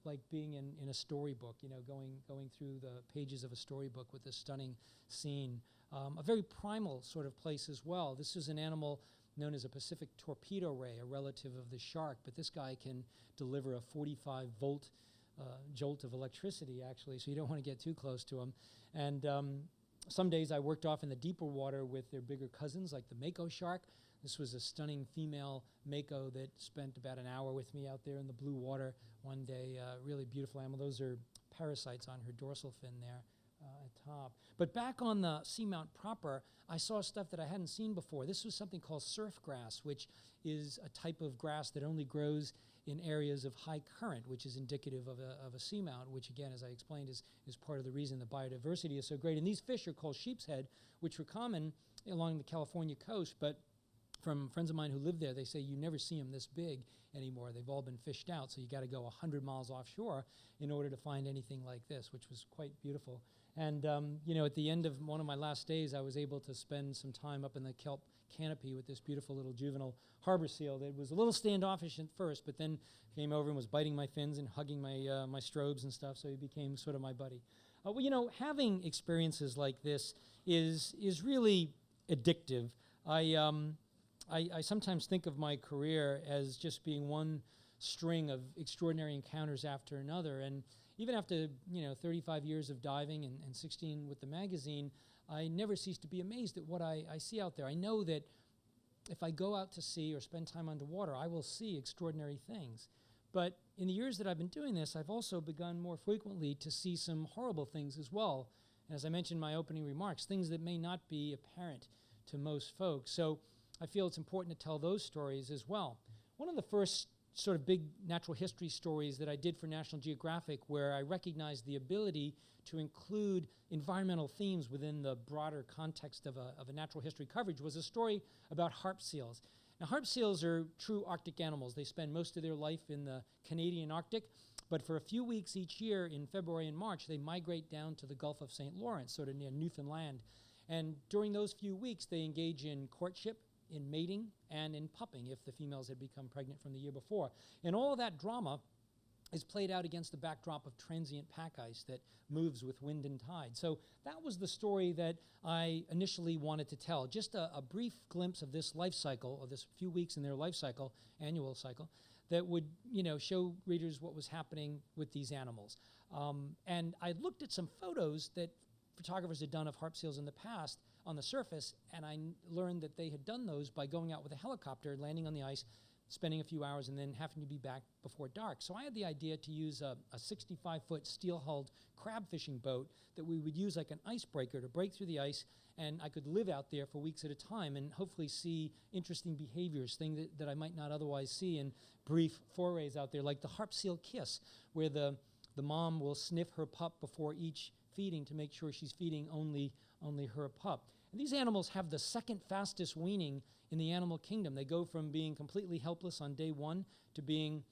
like being in a storybook, you know, going through the pages of a storybook with this stunning scene. A very primal sort of place as well. This is an animal known as a Pacific torpedo ray, a relative of the shark, but this guy can deliver a 45-volt jolt of electricity, actually, so you don't want to get too close to them. And some days I worked off in the deeper water with their bigger cousins, like the mako shark. This was a stunning female mako that spent about an hour with me out there in the blue water one day. Really beautiful animal. Those are parasites on her dorsal fin there at top. But back on the seamount proper, I saw stuff that I hadn't seen before. This was something called surf grass, which is a type of grass that only grows in areas of high current, which is indicative of a seamount, which again, as I explained, is part of the reason the biodiversity is so great. And these fish are called sheep's head, which were common along the California coast, but from friends of mine who live there, they say you never see them this big anymore. They've all been fished out, so you got to go 100 miles offshore in order to find anything like this, which was quite beautiful. And at the end of one of my last days, I was able to spend some time up in the kelp canopy with this beautiful little juvenile harbor seal that was a little standoffish at first, but then came over and was biting my fins and hugging my strobes and stuff, so he became sort of my buddy. Having experiences like this is really addictive. I sometimes think of my career as just being one string of extraordinary encounters after another. And even after 35 years of diving and 16 with the magazine, I never cease to be amazed at what I see out there. I know that if I go out to sea or spend time underwater, I will see extraordinary things. But in the years that I've been doing this, I've also begun more frequently to see some horrible things as well. And as I mentioned in my opening remarks, things that may not be apparent to most folks. So I feel it's important to tell those stories as well. One of the first sort of big natural history stories that I did for National Geographic, where I recognized the ability to include environmental themes within the broader context of a natural history coverage, was a story about harp seals. Now, harp seals are true Arctic animals. They spend most of their life in the Canadian Arctic, but for a few weeks each year in February and March, they migrate down to the Gulf of St. Lawrence, sort of near Newfoundland. And during those few weeks, they engage in courtship, in mating, and in pupping if the females had become pregnant from the year before. And all of that drama is played out against the backdrop of transient pack ice that moves with wind and tide. So that was the story that I initially wanted to tell. Just a brief glimpse of this life cycle, or this few weeks in their life cycle, annual cycle, that would show readers what was happening with these animals. And I looked at some photos that photographers had done of harp seals in the past on the surface, and I learned that they had done those by going out with a helicopter, landing on the ice, spending a few hours, and then having to be back before dark. So I had the idea to use a 65-foot steel-hulled crab fishing boat that we would use like an icebreaker to break through the ice, and I could live out there for weeks at a time and hopefully see interesting behaviors, things that I might not otherwise see in brief forays out there, like the harp seal kiss, where the mom will sniff her pup before each feeding to make sure she's feeding only her pup. And these animals have the second fastest weaning in the animal kingdom. They go from being completely helpless on day 1 to being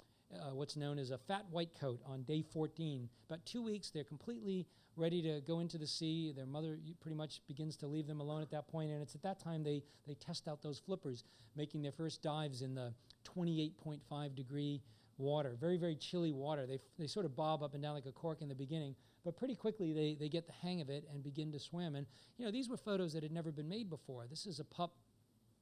what's known as a fat white coat on day 14. About 2 weeks, they're completely ready to go into the sea. Their mother pretty much begins to leave them alone at that point, and it's at that time they test out those flippers, making their first dives in the 28.5 degree water, very, very chilly water. They sort of bob up and down like a cork in the beginning, but pretty quickly they get the hang of it and begin to swim. And these were photos that had never been made before. This is a pup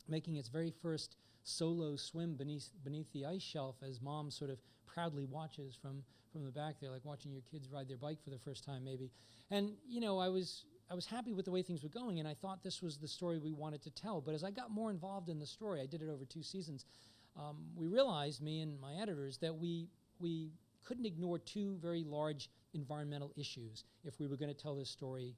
making its very first solo swim beneath the ice shelf as mom sort of proudly watches from the back there, like watching your kids ride their bike for the first time maybe. And I was happy with the way things were going, and I thought this was the story we wanted to tell. But as I got more involved in the story, I did it over 2 seasons, we realized, me and my editors, that we couldn't ignore 2 very large environmental issues if we were going to tell this story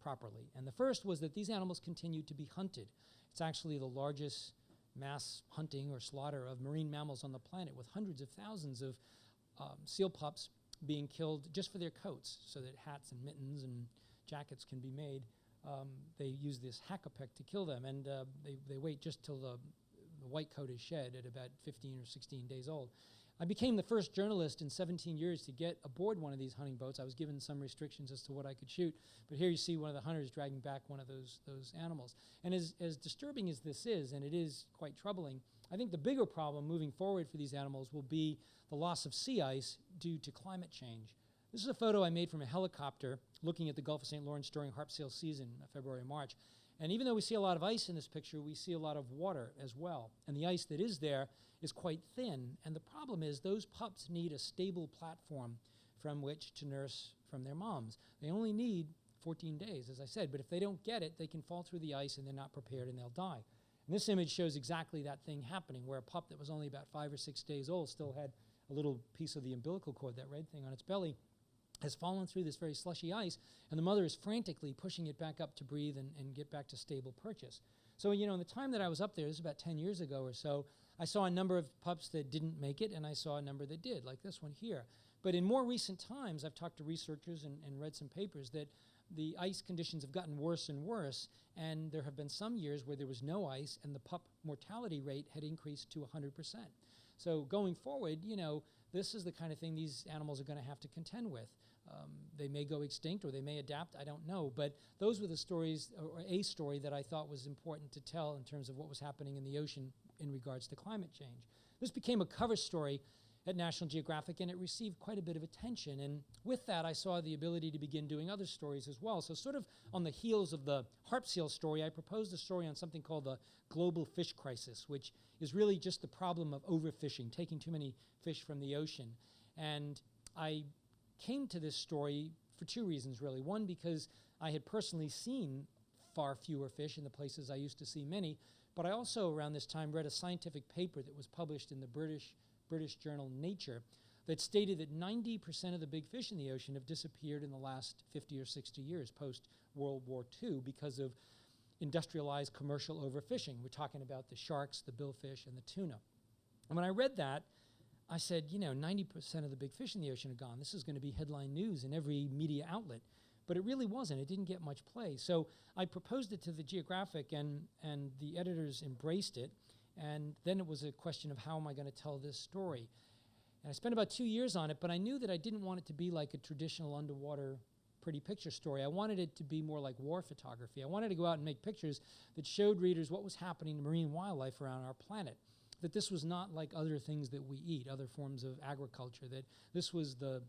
properly. And the first was that these animals continued to be hunted. It's actually the largest mass hunting or slaughter of marine mammals on the planet, with hundreds of thousands of seal pups being killed just for their coats, so that hats and mittens and jackets can be made. They use this hackapec to kill them, and they wait just till the white coat is shed at about 15 or 16 days old. I became the first journalist in 17 years to get aboard one of these hunting boats. I was given some restrictions as to what I could shoot, but here you see one of the hunters dragging back one of those animals. And as disturbing as this is, and it is quite troubling, I think the bigger problem moving forward for these animals will be the loss of sea ice due to climate change. This is a photo I made from a helicopter looking at the Gulf of St. Lawrence during harp seal season, February and March. And even though we see a lot of ice in this picture, we see a lot of water as well. And the ice that is there is quite thin. And the problem is those pups need a stable platform from which to nurse from their moms. They only need 14 days, as I said. But if they don't get it, they can fall through the ice and they're not prepared and they'll die. And this image shows exactly that thing happening, where a pup that was only about 5 or 6 days old still had a little piece of the umbilical cord, that red thing on its belly, has fallen through this very slushy ice, and the mother is frantically pushing it back up to breathe and get back to stable purchase. So, in the time that I was up there, this is about 10 years ago or so, I saw a number of pups that didn't make it, and I saw a number that did, like this one here. But in more recent times, I've talked to researchers and read some papers that the ice conditions have gotten worse and worse, and there have been some years where there was no ice and the pup mortality rate had increased to 100%. So going forward, this is the kind of thing these animals are going to have to contend with. They may go extinct or they may adapt, I don't know. But those were the stories, or a story that I thought was important to tell in terms of what was happening in the ocean in regards to climate change. This became a cover story at National Geographic, and it received quite a bit of attention. And with that, I saw the ability to begin doing other stories as well. So sort of on the heels of the harp seal story, I proposed a story on something called the global fish crisis, which is really just the problem of overfishing, taking too many fish from the ocean. And I came to this story for two reasons, really. One, because I had personally seen far fewer fish in the places I used to see many, but I also, around this time, read a scientific paper that was published in the British journal Nature that stated that 90% of the big fish in the ocean have disappeared in the last 50 or 60 years, post-World War II, because of industrialized commercial overfishing. We're talking about the sharks, the billfish, and the tuna. And when I read that, I said, 90% of the big fish in the ocean are gone. This is going to be headline news in every media outlet. But it really wasn't. It didn't get much play. So I proposed it to the Geographic, and the editors embraced it. And then it was a question of how am I going to tell this story. And I spent about 2 years on it, but I knew that I didn't want it to be like a traditional underwater pretty picture story. I wanted it to be more like war photography. I wanted to go out and make pictures that showed readers what was happening to marine wildlife around our planet, that this was not like other things that we eat, other forms of agriculture, that this was the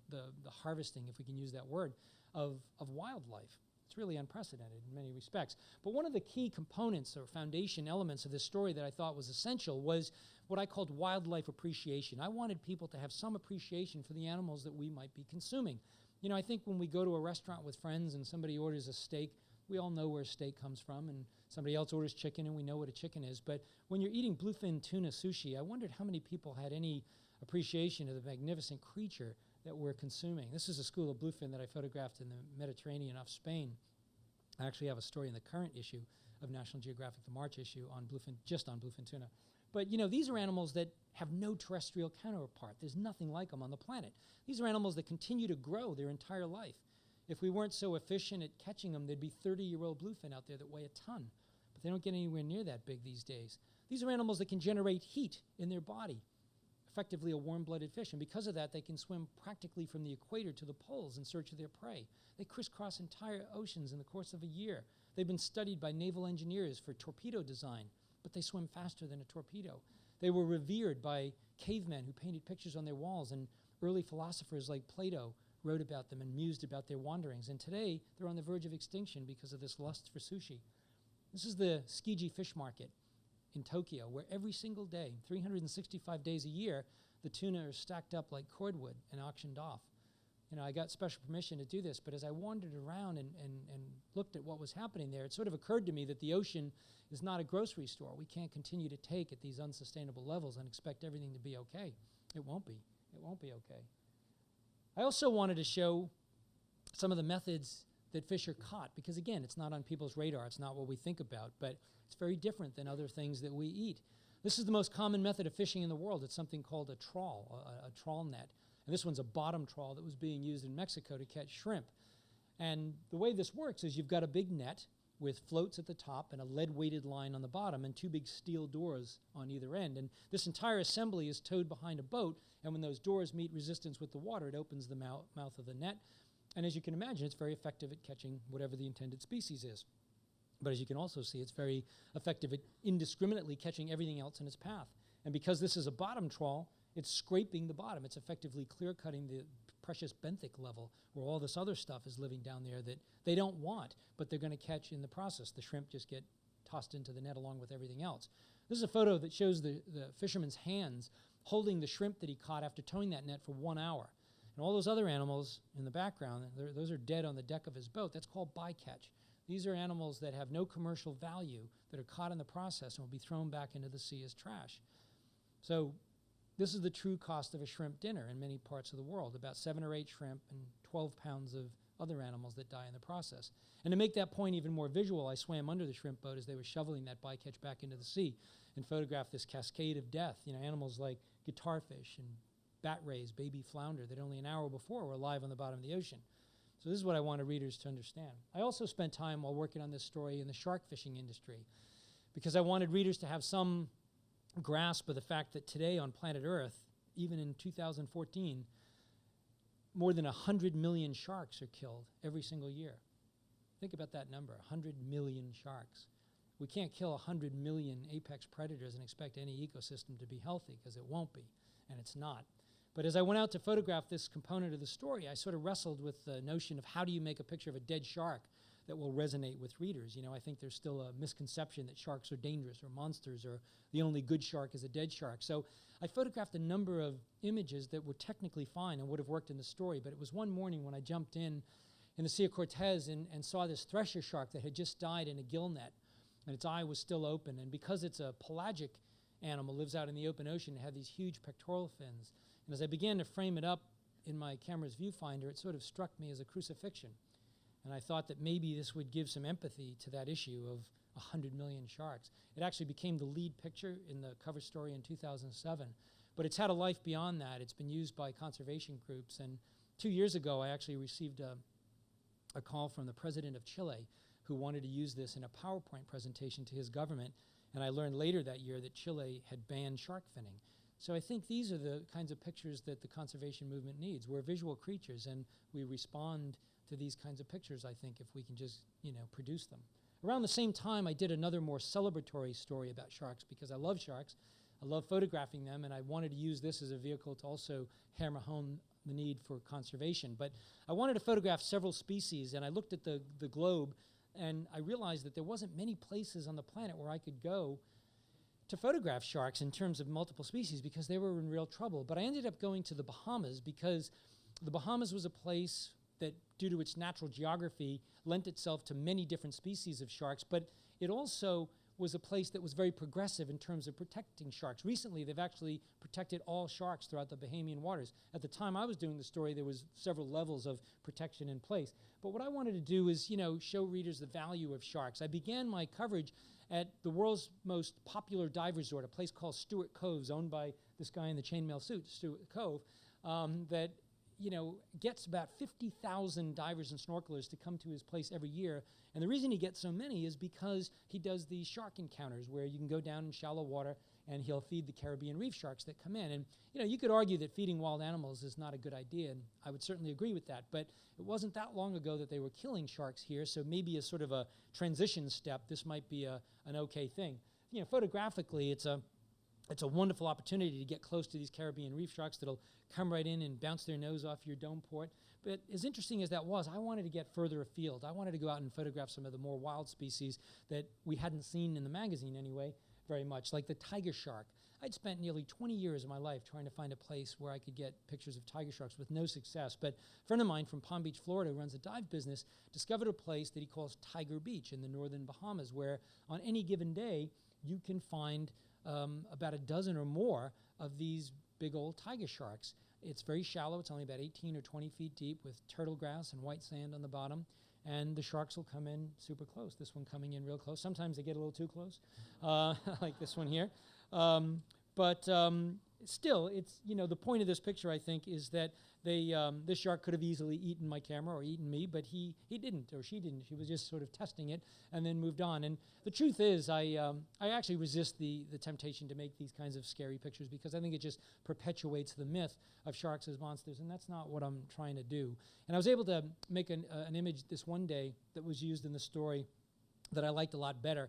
harvesting, if we can use that word, of wildlife. It's really unprecedented in many respects. But one of the key components or foundation elements of this story that I thought was essential was what I called wildlife appreciation. I wanted people to have some appreciation for the animals that we might be consuming. I think when we go to a restaurant with friends and somebody orders a steak, we all know where steak comes from, and somebody else orders chicken and we know what a chicken is. But when you're eating bluefin tuna sushi, I wondered how many people had any appreciation of the magnificent creature that we're consuming. This is a school of bluefin that I photographed in the Mediterranean off Spain. I actually have a story in the current issue of National Geographic, the March issue, on bluefin, just on bluefin tuna. But these are animals that have no terrestrial counterpart. There's nothing like them on the planet. These are animals that continue to grow their entire life. If we weren't so efficient at catching them, there'd be 30-year-old bluefin out there that weigh a ton. But they don't get anywhere near that big these days. These are animals that can generate heat in their body, effectively a warm-blooded fish. And because of that, they can swim practically from the equator to the poles in search of their prey. They crisscross entire oceans in the course of a year. They've been studied by naval engineers for torpedo design, but they swim faster than a torpedo. They were revered by cavemen who painted pictures on their walls, and early philosophers like Plato wrote about them and mused about their wanderings. And today, they're on the verge of extinction because of this lust for sushi. This is the Tsukiji fish market in Tokyo, where every single day, 365 days a year, the tuna are stacked up like cordwood and auctioned off. I got special permission to do this, but as I wandered around and looked at what was happening there, it sort of occurred to me that the ocean is not a grocery store. We can't continue to take at these unsustainable levels and expect everything to be okay. It won't be. It won't be okay. I also wanted to show some of the methods that fish are caught, because again, it's not on people's radar. It's not what we think about, but it's very different than other things that we eat. This is the most common method of fishing in the world. It's something called a trawl, a trawl net. And this one's a bottom trawl that was being used in Mexico to catch shrimp. And the way this works is you've got a big net with floats at the top and a lead-weighted line on the bottom and two big steel doors on either end. And this entire assembly is towed behind a boat, and when those doors meet resistance with the water, it opens the mouth of the net. And as you can imagine, it's very effective at catching whatever the intended species is. But as you can also see, it's very effective at indiscriminately catching everything else in its path. And because this is a bottom trawl, it's scraping the bottom. It's effectively clear-cutting the precious benthic level, where all this other stuff is living down there that they don't want, but they're going to catch in the process. The shrimp just get tossed into the net along with everything else. This is a photo that shows the fisherman's hands holding the shrimp that he caught after towing that net for 1 hour. And all those other animals in the background, those are dead on the deck of his boat. That's called bycatch. These are animals that have no commercial value, that are caught in the process and will be thrown back into the sea as trash. So this is the true cost of a shrimp dinner in many parts of the world, about 7 or 8 shrimp and 12 pounds of other animals that die in the process. And to make that point even more visual, I swam under the shrimp boat as they were shoveling that bycatch back into the sea and photographed this cascade of death. You know, animals like guitarfish and bat rays, baby flounder that only an hour before were alive on the bottom of the ocean. So this is what I wanted readers to understand. I also spent time while working on this story in the shark fishing industry because I wanted readers to have some grasp of the fact that today on planet Earth, even in 2014, more than 100 million sharks are killed every single year. Think about that number, 100 million sharks. We can't kill 100 million apex predators and expect any ecosystem to be healthy, because it won't be, and it's not. But as I went out to photograph this component of the story, I sort of wrestled with the notion of how do you make a picture of a dead shark that will resonate with readers. You know, I think there's still a misconception that sharks are dangerous or monsters or the only good shark is a dead shark. So I photographed a number of images that were technically fine and would have worked in the story, but it was one morning when I jumped in the Sea of Cortez and saw this thresher shark that had just died in a gill net, and its eye was still open. And because it's a pelagic animal, lives out in the open ocean, it had these huge pectoral fins. And as I began to frame it up in my camera's viewfinder, it sort of struck me as a crucifixion. And I thought that maybe this would give some empathy to that issue of 100 million sharks. It actually became the lead picture in the cover story in 2007. But it's had a life beyond that. It's been used by conservation groups. And 2 years ago, I actually received a call from the president of Chile who wanted to use this in a PowerPoint presentation to his government. And I learned later that year that Chile had banned shark finning. So I think these are the kinds of pictures that the conservation movement needs. We're visual creatures, and we respond to these kinds of pictures, I think, if we can just, you know, produce them. Around the same time, I did another more celebratory story about sharks because I love sharks. I love photographing them, and I wanted to use this as a vehicle to also hammer home the need for conservation. But I wanted to photograph several species, and I looked at the globe, and I realized that there wasn't many places on the planet where I could go to photograph sharks in terms of multiple species because they were in real trouble. But I ended up going to the Bahamas because the Bahamas was a place that, due to its natural geography, lent itself to many different species of sharks, but it also was a place that was very progressive in terms of protecting sharks. Recently, they've actually protected all sharks throughout the Bahamian waters. At the time I was doing the story, there was several levels of protection in place. But what I wanted to do is, you know, show readers the value of sharks. I began my coverage at the world's most popular dive resort, a place called Stewart Cove's, owned by this guy in the chainmail suit, Stewart Cove, that, you know, gets about 50,000 divers and snorkelers to come to his place every year. And the reason he gets so many is because he does these shark encounters where you can go down in shallow water and he'll feed the Caribbean reef sharks that come in. And, you know, you could argue that feeding wild animals is not a good idea, and I would certainly agree with that. But it wasn't that long ago that they were killing sharks here, so maybe as sort of a transition step, this might be an okay thing. You know, photographically, it's a wonderful opportunity to get close to these Caribbean reef sharks that'll come right in and bounce their nose off your dome port. But as interesting as that was, I wanted to get further afield. I wanted to go out and photograph some of the more wild species that we hadn't seen in the magazine anyway very much, like the tiger shark. I'd spent nearly 20 years of my life trying to find a place where I could get pictures of tiger sharks with no success. But a friend of mine from Palm Beach, Florida, who runs a dive business, discovered a place that he calls Tiger Beach in the northern Bahamas, where on any given day you can find about a dozen or more of these big old tiger sharks. It's very shallow. It's only about 18 or 20 feet deep with turtle grass and white sand on the bottom. And the sharks will come in super close. This one coming in real close. Sometimes they get a little too close, like this one here. But still, it's, you know, the point of this picture, I think, is that this shark could have easily eaten my camera or eaten me, but he didn't, or she didn't. She was just sort of testing it and then moved on. And the truth is, I actually resist the temptation to make these kinds of scary pictures because I think it just perpetuates the myth of sharks as monsters, and that's not what I'm trying to do. And I was able to make an image this one day that was used in the story that I liked a lot better.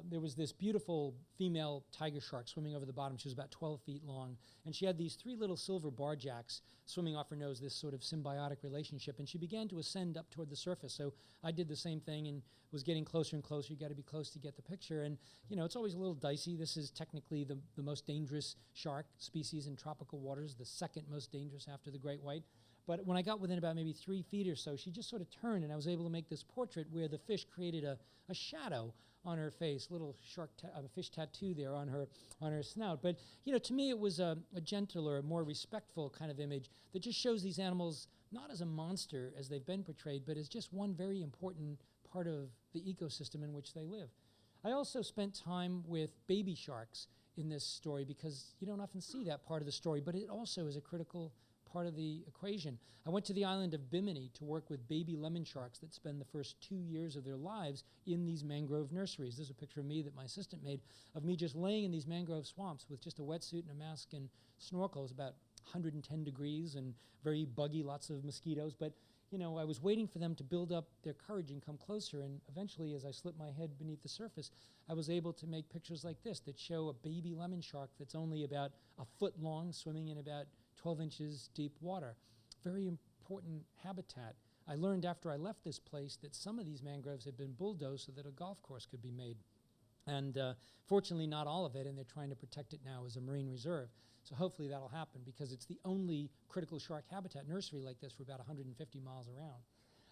There was this beautiful female tiger shark swimming over the bottom. She was about 12 feet long, and she had these 3 little silver barjacks swimming off her nose, this sort of symbiotic relationship, and she began to ascend up toward the surface. So I did the same thing and was getting closer and closer. You got to be close to get the picture, and, you know, it's always a little dicey. This is technically the most dangerous shark species in tropical waters, the second most dangerous after the great white. But when I got within about maybe 3 feet or so, she just sort of turned, and I was able to make this portrait where the fish created a shadow on her face, little fish tattoo there on her snout. But to me, it was a gentler, more respectful kind of image that just shows these animals not as a monster as they've been portrayed, but as just one very important part of the ecosystem in which they live. I also spent time with baby sharks in this story because you don't often see that part of the story, but it also is a critical part of the equation. I went to the island of Bimini to work with baby lemon sharks that spend the first 2 years of their lives in these mangrove nurseries. This is a picture of me that my assistant made of me just laying in these mangrove swamps with just a wetsuit and a mask and snorkel. It was about 110 degrees and very buggy, lots of mosquitoes. But I was waiting for them to build up their courage and come closer, and eventually, as I slipped my head beneath the surface, I was able to make pictures like this that show a baby lemon shark that's only about a foot long, swimming in about 12 inches deep water. Very important habitat. I learned after I left this place that some of these mangroves had been bulldozed so that a golf course could be made. And fortunately, not all of it, and they're trying to protect it now as a marine reserve. So hopefully that'll happen because it's the only critical shark habitat nursery like this for about 150 miles around.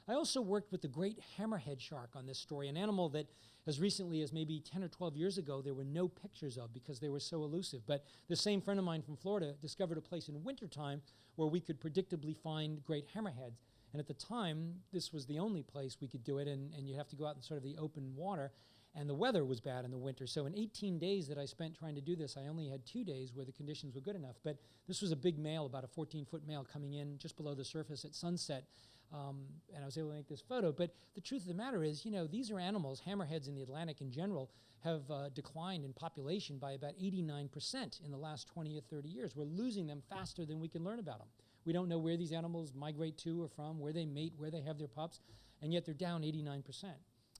I also worked with the great hammerhead shark on this story, an animal that as recently as maybe 10 or 12 years ago there were no pictures of because they were so elusive. But the same friend of mine from Florida discovered a place in wintertime where we could predictably find great hammerheads. And at the time, this was the only place we could do it, and you have to go out in sort of the open water. And the weather was bad in the winter. So in 18 days that I spent trying to do this, I only had 2 days where the conditions were good enough. But this was a big male, about a 14-foot male, coming in just below the surface at sunset. And I was able to make this photo. But the truth of the matter is, these are animals, hammerheads in the Atlantic in general, have declined in population by about 89% in the last 20 or 30 years. We're losing them faster than we can learn about them. We don't know where these animals migrate to or from, where they mate, where they have their pups, and yet they're down 89%.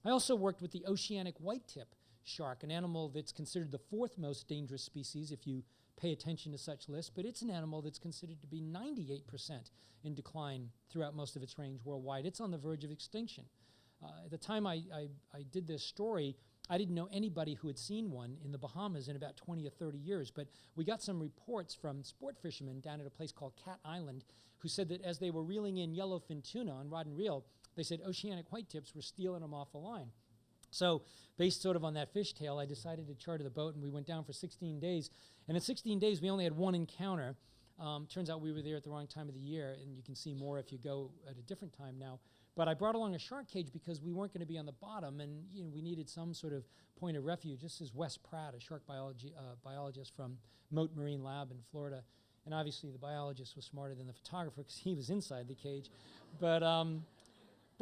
I also worked with the oceanic white-tip shark, an animal that's considered the 4th most dangerous species if you pay attention to such lists, but it's an animal that's considered to be 98% in decline throughout most of its range worldwide. It's on the verge of extinction. At the time I did this story, I didn't know anybody who had seen one in the Bahamas in about 20 or 30 years, but we got some reports from sport fishermen down at a place called Cat Island who said that as they were reeling in yellowfin tuna on rod and reel, they said oceanic whitetips were stealing them off the line. So based sort of on that fishtail, I decided to charter the boat, and we went down for 16 days. And in 16 days, we only had one encounter. Turns out we were there at the wrong time of the year, and you can see more if you go at a different time now. But I brought along a shark cage because we weren't going to be on the bottom, and we needed some sort of point of refuge. This is Wes Pratt, a shark biologist from Mote Marine Lab in Florida. And obviously the biologist was smarter than the photographer because he was inside the cage.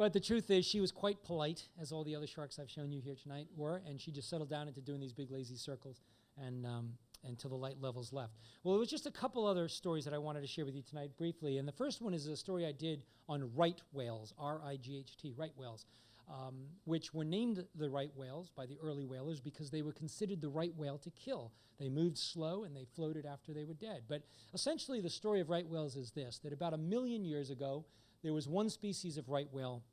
But the truth is, she was quite polite, as all the other sharks I've shown you here tonight were, and she just settled down into doing these big lazy circles and until the light levels left. Well, it was just a couple other stories that I wanted to share with you tonight briefly, and the first one is a story I did on right whales, R-I-G-H-T, right whales, which were named the right whales by the early whalers because they were considered the right whale to kill. They moved slow and they floated after they were dead. But essentially the story of right whales is this, that about 1 million years ago, there was one species of right whale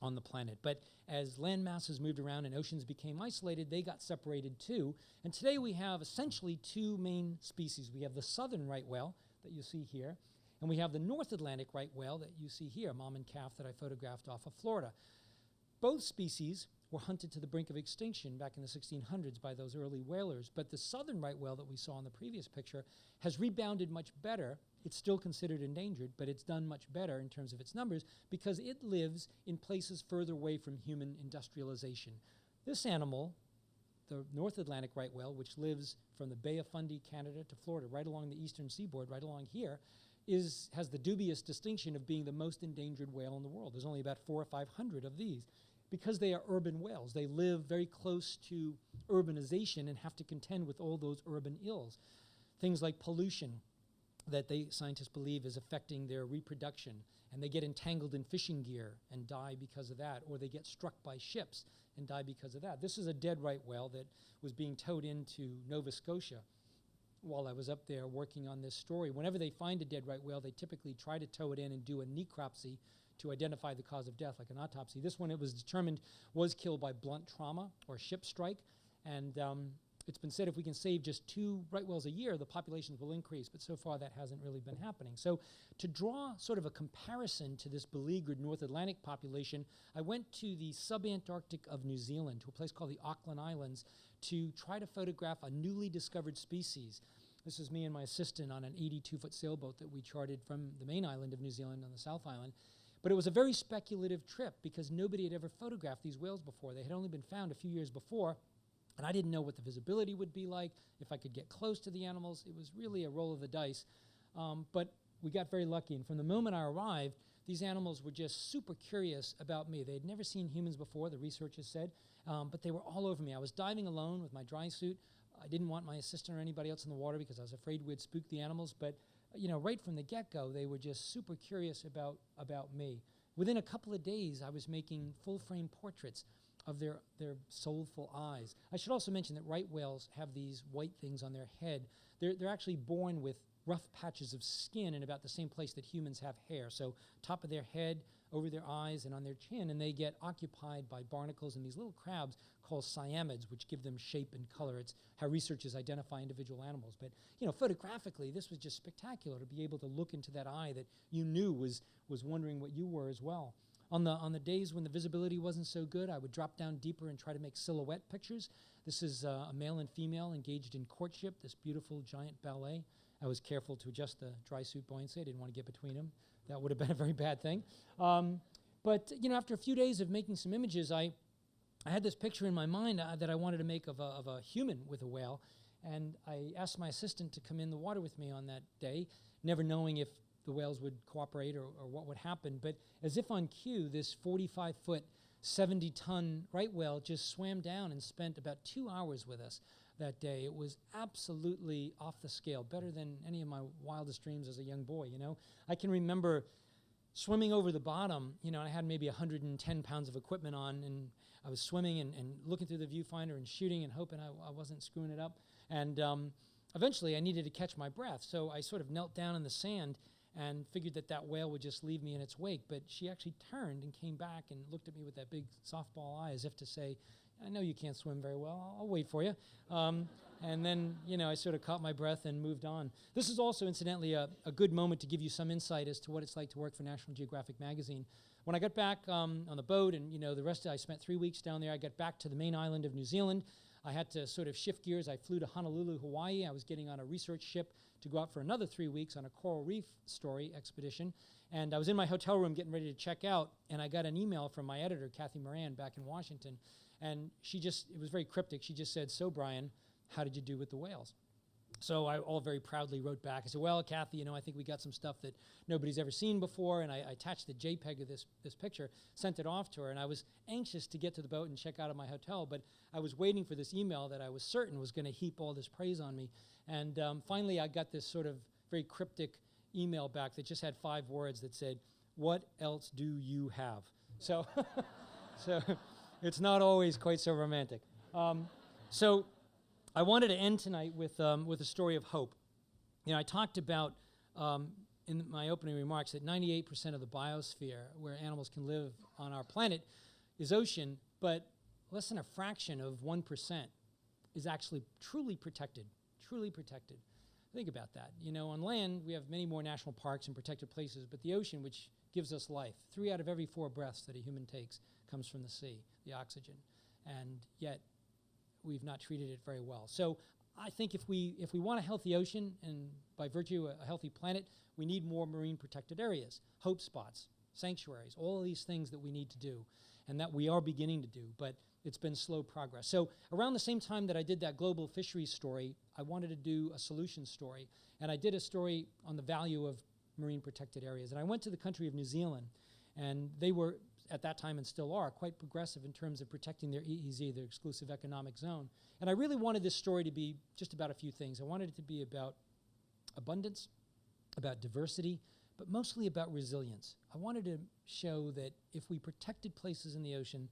on the planet. But as land masses moved around and oceans became isolated, they got separated too. And today we have essentially 2 main species. We have the southern right whale that you see here, and we have the North Atlantic right whale that you see here, mom and calf, that I photographed off of Florida. Both species were hunted to the brink of extinction back in the 1600s by those early whalers, but the southern right whale that we saw in the previous picture has rebounded much better. It's still considered endangered, but it's done much better in terms of its numbers because it lives in places further away from human industrialization. This animal, the North Atlantic right whale, which lives from the Bay of Fundy, Canada, to Florida, right along the eastern seaboard, right along here, has the dubious distinction of being the most endangered whale in the world. There's only about 400 or 500 of these because they are urban whales. They live very close to urbanization and have to contend with all those urban ills. Things like pollution that scientists believe is affecting their reproduction, and they get entangled in fishing gear and die because of that, or they get struck by ships and die because of that. This is a dead right whale that was being towed into Nova Scotia while I was up there working on this story. Whenever they find a dead right whale, they typically try to tow it in and do a necropsy to identify the cause of death, like an autopsy. This one, it was determined, was killed by blunt trauma or ship strike, and it's been said if we can save just 2 right whales a year, the populations will increase, but so far that hasn't really been happening. So to draw sort of a comparison to this beleaguered North Atlantic population, I went to the subantarctic of New Zealand, to a place called the Auckland Islands, to try to photograph a newly discovered species. This is me and my assistant on an 82-foot sailboat that we chartered from the main island of New Zealand on the South Island. But it was a very speculative trip because nobody had ever photographed these whales before. They had only been found a few years before, and I didn't know what the visibility would be like, if I could get close to the animals. It was really a roll of the dice. But we got very lucky, and from the moment I arrived, these animals were just super curious about me. They had never seen humans before, the researchers said, but they were all over me. I was diving alone with my dry suit. I didn't want my assistant or anybody else in the water because I was afraid we'd spook the animals, but right from the get-go, they were just super curious about me. Within a couple of days, I was making full-frame portraits of their soulful eyes. I should also mention that right whales have these white things on their head. They're actually born with rough patches of skin in about the same place that humans have hair. So top of their head, over their eyes, and on their chin, and they get occupied by barnacles and these little crabs called cyamids, which give them shape and color. It's how researchers identify individual animals. But photographically, this was just spectacular to be able to look into that eye that you knew was wondering what you were as well. On the days when the visibility wasn't so good, I would drop down deeper and try to make silhouette pictures. This is a male and female engaged in courtship, this beautiful giant ballet. I was careful to adjust the dry suit buoyancy. I didn't want to get between them. That would have been a very bad thing. But after a few days of making some images, I had this picture in my mind that I wanted to make of a human with a whale. And I asked my assistant to come in the water with me on that day, never knowing if the whales would cooperate or what would happen. But as if on cue, this 45-foot, 70-ton right whale just swam down and spent about 2 hours with us that day. It was absolutely off the scale, better than any of my wildest dreams as a young boy, I can remember swimming over the bottom, and I had maybe 110 pounds of equipment on, and I was swimming and looking through the viewfinder and shooting and hoping I wasn't screwing it up. And eventually I needed to catch my breath, so I sort of knelt down in the sand and figured that whale would just leave me in its wake. But she actually turned and came back and looked at me with that big softball eye as if to say, I know you can't swim very well. I'll wait for you. And then, I sort of caught my breath and moved on. This is also, incidentally, a good moment to give you some insight as to what it's like to work for National Geographic magazine. When I got back on the boat and, the rest of I spent 3 weeks down there, I got back to the main island of New Zealand. I had to sort of shift gears. I flew to Honolulu, Hawaii. I was getting on a research ship to go out for another 3 weeks on a coral reef story expedition. And I was in my hotel room getting ready to check out, and I got an email from my editor, Kathy Moran, back in Washington. And it was very cryptic. She just said, so Brian, how did you do with the whales? So I all very proudly wrote back. I said, well, Kathy, I think we got some stuff that nobody's ever seen before. And I attached the JPEG of this picture, sent it off to her. And I was anxious to get to the boat and check out of my hotel. But I was waiting for this email that I was certain was going to heap all this praise on me. And finally, I got this sort of very cryptic email back that just had 5 words that said, what else do you have? So, so it's not always quite so romantic. So I wanted to end tonight with a story of hope. I talked about in my opening remarks that 98% of the biosphere where animals can live on our planet is ocean, but less than a fraction of 1% is actually truly protected. Truly protected. Think about that. On land, we have many more national parks and protected places, but the ocean, which gives us life, 3 out of every 4 breaths that a human takes comes from the sea, the oxygen. And yet, we've not treated it very well. So I think if we want a healthy ocean, and by virtue a healthy planet, we need more marine protected areas, hope spots, sanctuaries, all of these things that we need to do, and that we are beginning to do, but it's been slow progress. So around the same time that I did that global fisheries story, I wanted to do a solution story, and I did a story on the value of marine protected areas. And I went to the country of New Zealand, and they were, at that time and still are, quite progressive in terms of protecting their EEZ, their exclusive economic zone. And I really wanted this story to be just about a few things. I wanted it to be about abundance, about diversity, but mostly about resilience. I wanted to show that if we protected places in the ocean,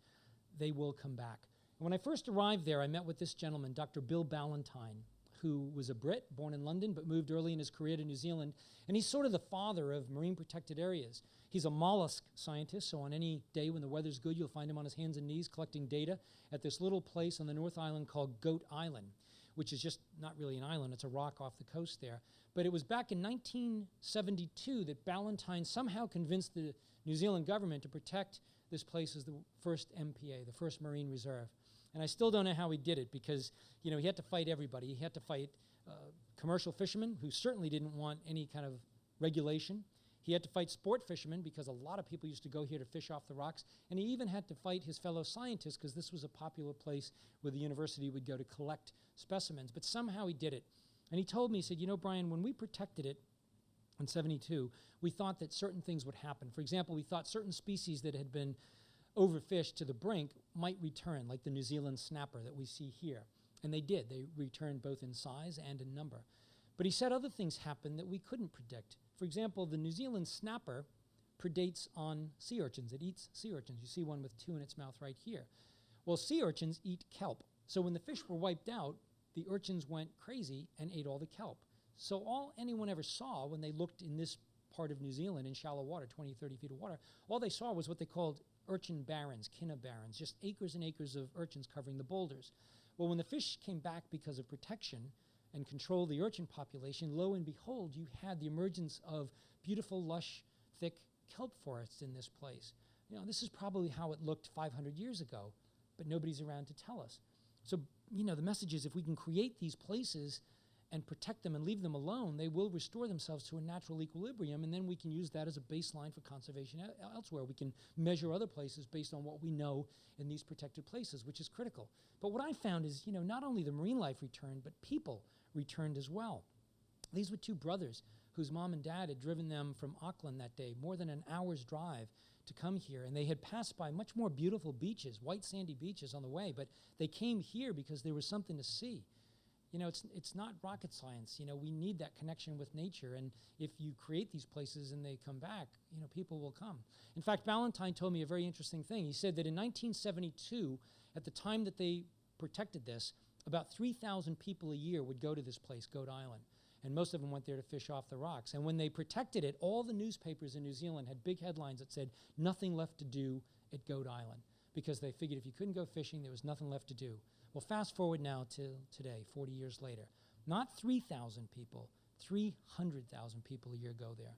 they will come back. And when I first arrived there, I met with this gentleman, Dr. Bill Ballantyne, who was a Brit, born in London, but moved early in his career to New Zealand. And he's sort of the father of marine protected areas. He's a mollusk scientist, so on any day when the weather's good, you'll find him on his hands and knees collecting data at this little place on the North Island called Goat Island, which is just not really an island, it's a rock off the coast there. But it was back in 1972 that Ballantyne somehow convinced the New Zealand government to protect this place as the first MPA, the first marine reserve. And I still don't know how he did it, because he had to fight everybody. He had to fight commercial fishermen who certainly didn't want any kind of regulation. He had to fight sport fishermen because a lot of people used to go here to fish off the rocks. And he even had to fight his fellow scientists, because this was a popular place where the university would go to collect specimens. But somehow he did it. And he told me, he said, Brian, when we protected it in 72, we thought that certain things would happen. For example, we thought certain species that had been overfished to the brink might return, like the New Zealand snapper that we see here. And they did. They returned both in size and in number. But he said other things happened that we couldn't predict. For example, the New Zealand snapper predates on sea urchins. It eats sea urchins. You see one with two in its mouth right here. Well, sea urchins eat kelp. So when the fish were wiped out, the urchins went crazy and ate all the kelp. So all anyone ever saw when they looked in this part of New Zealand in shallow water, 20, 30 feet of water, all they saw was what they called urchin barrens, kinna barrens, just acres and acres of urchins covering the boulders. Well, when the fish came back because of protection and controlled the urchin population, lo and behold, you had the emergence of beautiful, lush, thick kelp forests in this place. This is probably how it looked 500 years ago, but nobody's around to tell us. So, the message is if we can create these places and protect them and leave them alone, they will restore themselves to a natural equilibrium, and then we can use that as a baseline for conservation elsewhere. We can measure other places based on what we know in these protected places, which is critical. But what I found is, not only the marine life returned, but people returned as well. These were two brothers whose mom and dad had driven them from Auckland that day, more than an hour's drive to come here, and they had passed by much more beautiful beaches, white sandy beaches on the way, but they came here because there was something to see. It's not rocket science. We need that connection with nature, and if you create these places and they come back, people will come. In fact, Ballantyne told me a very interesting thing. He said that in 1972, at the time that they protected this, about 3,000 people a year would go to this place, Goat Island, and most of them went there to fish off the rocks. And when they protected it, all the newspapers in New Zealand had big headlines that said, "Nothing left to do at Goat Island," because they figured if you couldn't go fishing, there was nothing left to do. Well, fast forward now to today, 40 years later. Not 3,000 people, 300,000 people a year go there.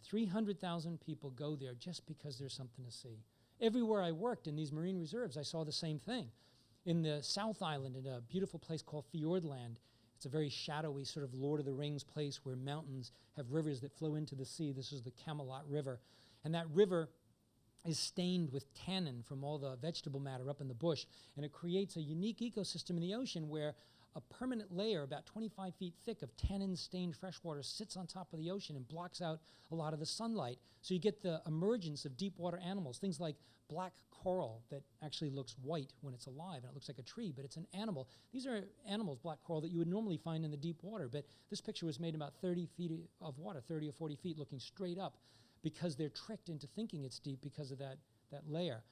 300,000 people go there just because there's something to see. Everywhere I worked in these marine reserves, I saw the same thing. In the South Island, in a beautiful place called Fiordland, it's a very shadowy sort of Lord of the Rings place where mountains have rivers that flow into the sea. This is the Camelot River. And that river is stained with tannin from all the vegetable matter up in the bush, and it creates a unique ecosystem in the ocean where a permanent layer about 25 feet thick of tannin-stained freshwater sits on top of the ocean and blocks out a lot of the sunlight. So you get the emergence of deep water animals, things like black coral that actually looks white when it's alive, and it looks like a tree, but it's an animal. These are animals, black coral, that you would normally find in the deep water, but this picture was made about 30 feet of water, 30 or 40 feet looking straight up, because they're tricked into thinking it's deep because of that layer.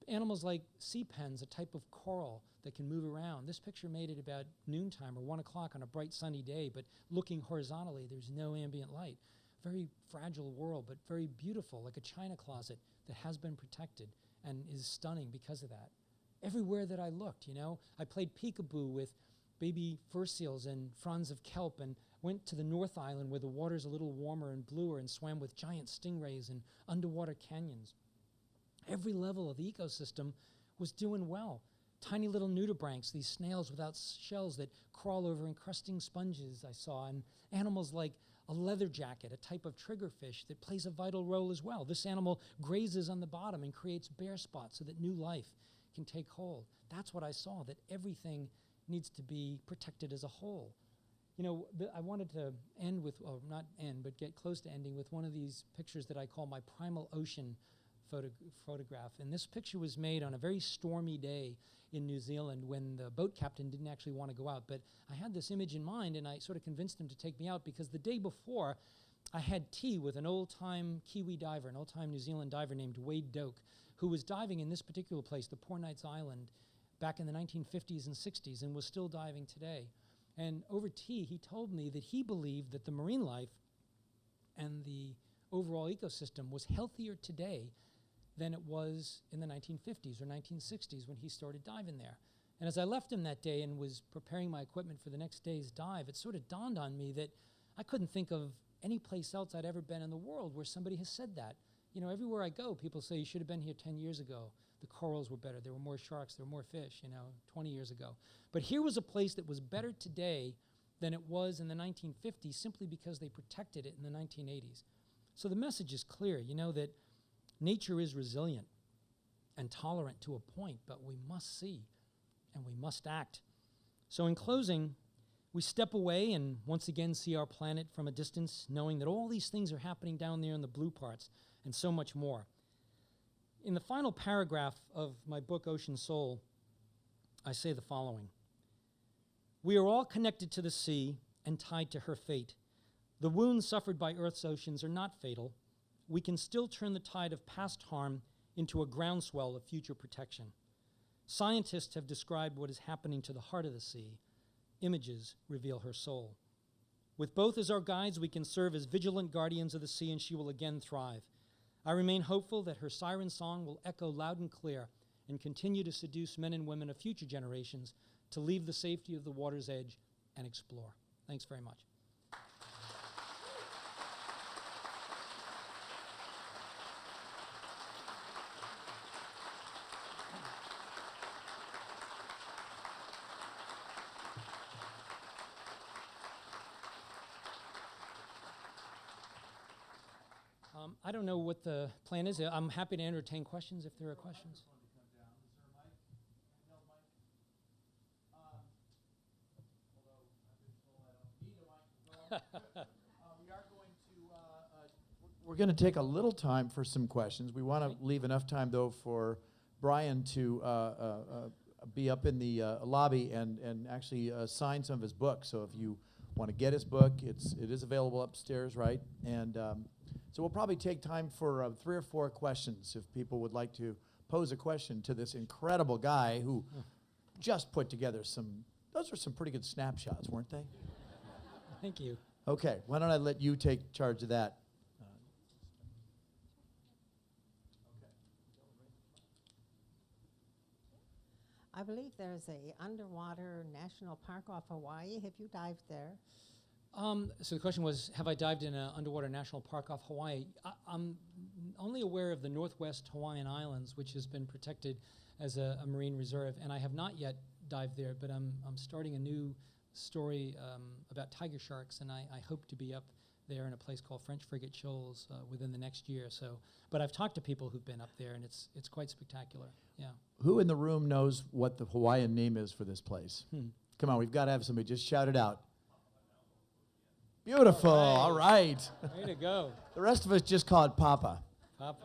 Animals like sea pens, a type of coral that can move around. This picture made it about noontime or 1 o'clock on a bright sunny day, but looking horizontally, there's no ambient light. Very fragile world, but very beautiful, like a china closet that has been protected and is stunning because of that. Everywhere that I looked, I played peekaboo with baby fur seals and fronds of kelp, and went to the North Island where the water's a little warmer and bluer, and swam with giant stingrays and underwater canyons. Every level of the ecosystem was doing well. Tiny little nudibranchs, these snails without shells that crawl over encrusting sponges I saw, and animals like a leather jacket, a type of triggerfish that plays a vital role as well. This animal grazes on the bottom and creates bare spots so that new life can take hold. That's what I saw, that everything needs to be protected as a whole. I wanted to end with, or not end, but get close to ending with one of these pictures that I call my primal ocean photograph. And this picture was made on a very stormy day in New Zealand when the boat captain didn't actually want to go out. But I had this image in mind, and I sort of convinced him to take me out, because the day before, I had tea with an old-time Kiwi diver, an old-time New Zealand diver named Wade Doak, who was diving in this particular place, the Poor Knights Island, back in the 1950s and 60s, and was still diving today. And over tea, he told me that he believed that the marine life and the overall ecosystem was healthier today than it was in the 1950s or 1960s when he started diving there. And as I left him that day and was preparing my equipment for the next day's dive, it sort of dawned on me that I couldn't think of any place else I'd ever been in the world where somebody has said that. You know, everywhere I go, people say, you should have been here 10 years ago. The corals were better. There were more sharks. There were more fish, 20 years ago. But here was a place that was better today than it was in the 1950s simply because they protected it in the 1980s. So the message is clear, that nature is resilient and tolerant to a point, but we must see and we must act. So in closing, we step away and once again see our planet from a distance, knowing that all these things are happening down there in the blue parts and so much more. In the final paragraph of my book, Ocean Soul, I say the following. We are all connected to the sea and tied to her fate. The wounds suffered by Earth's oceans are not fatal. We can still turn the tide of past harm into a groundswell of future protection. Scientists have described what is happening to the heart of the sea. Images reveal her soul. With both as our guides, we can serve as vigilant guardians of the sea, and she will again thrive. I remain hopeful that her siren song will echo loud and clear and continue to seduce men and women of future generations to leave the safety of the water's edge and explore. Thanks very much. I don't know what the plan is. I'm happy to entertain questions if there are questions. We're going to take a little time for some questions. We want to leave enough time, though, for Brian to be up in the lobby and actually sign some of his books. So if you want to get his book, it is available upstairs, right? And so we'll probably take time for 3 or 4 questions if people would like to pose a question to this incredible guy who just put together those were some pretty good snapshots, weren't they? Thank you. Okay, why don't I let you take charge of that? I believe there's a underwater national park off Hawaii. Have you dived there? So the question was, have I dived in an underwater national park off Hawaii? I'm only aware of the Northwest Hawaiian Islands, which has been protected as a marine reserve, and I have not yet dived there, but I'm starting a new story about tiger sharks, and I hope to be up there in a place called French Frigate Shoals within the next year or so. But I've talked to people who've been up there, and it's quite spectacular, yeah. Who in the room knows what the Hawaiian name is for this place? Come on, we've got to have somebody just shout it out. Beautiful, all right. Way to go. The rest of us just call it Papa. Papa.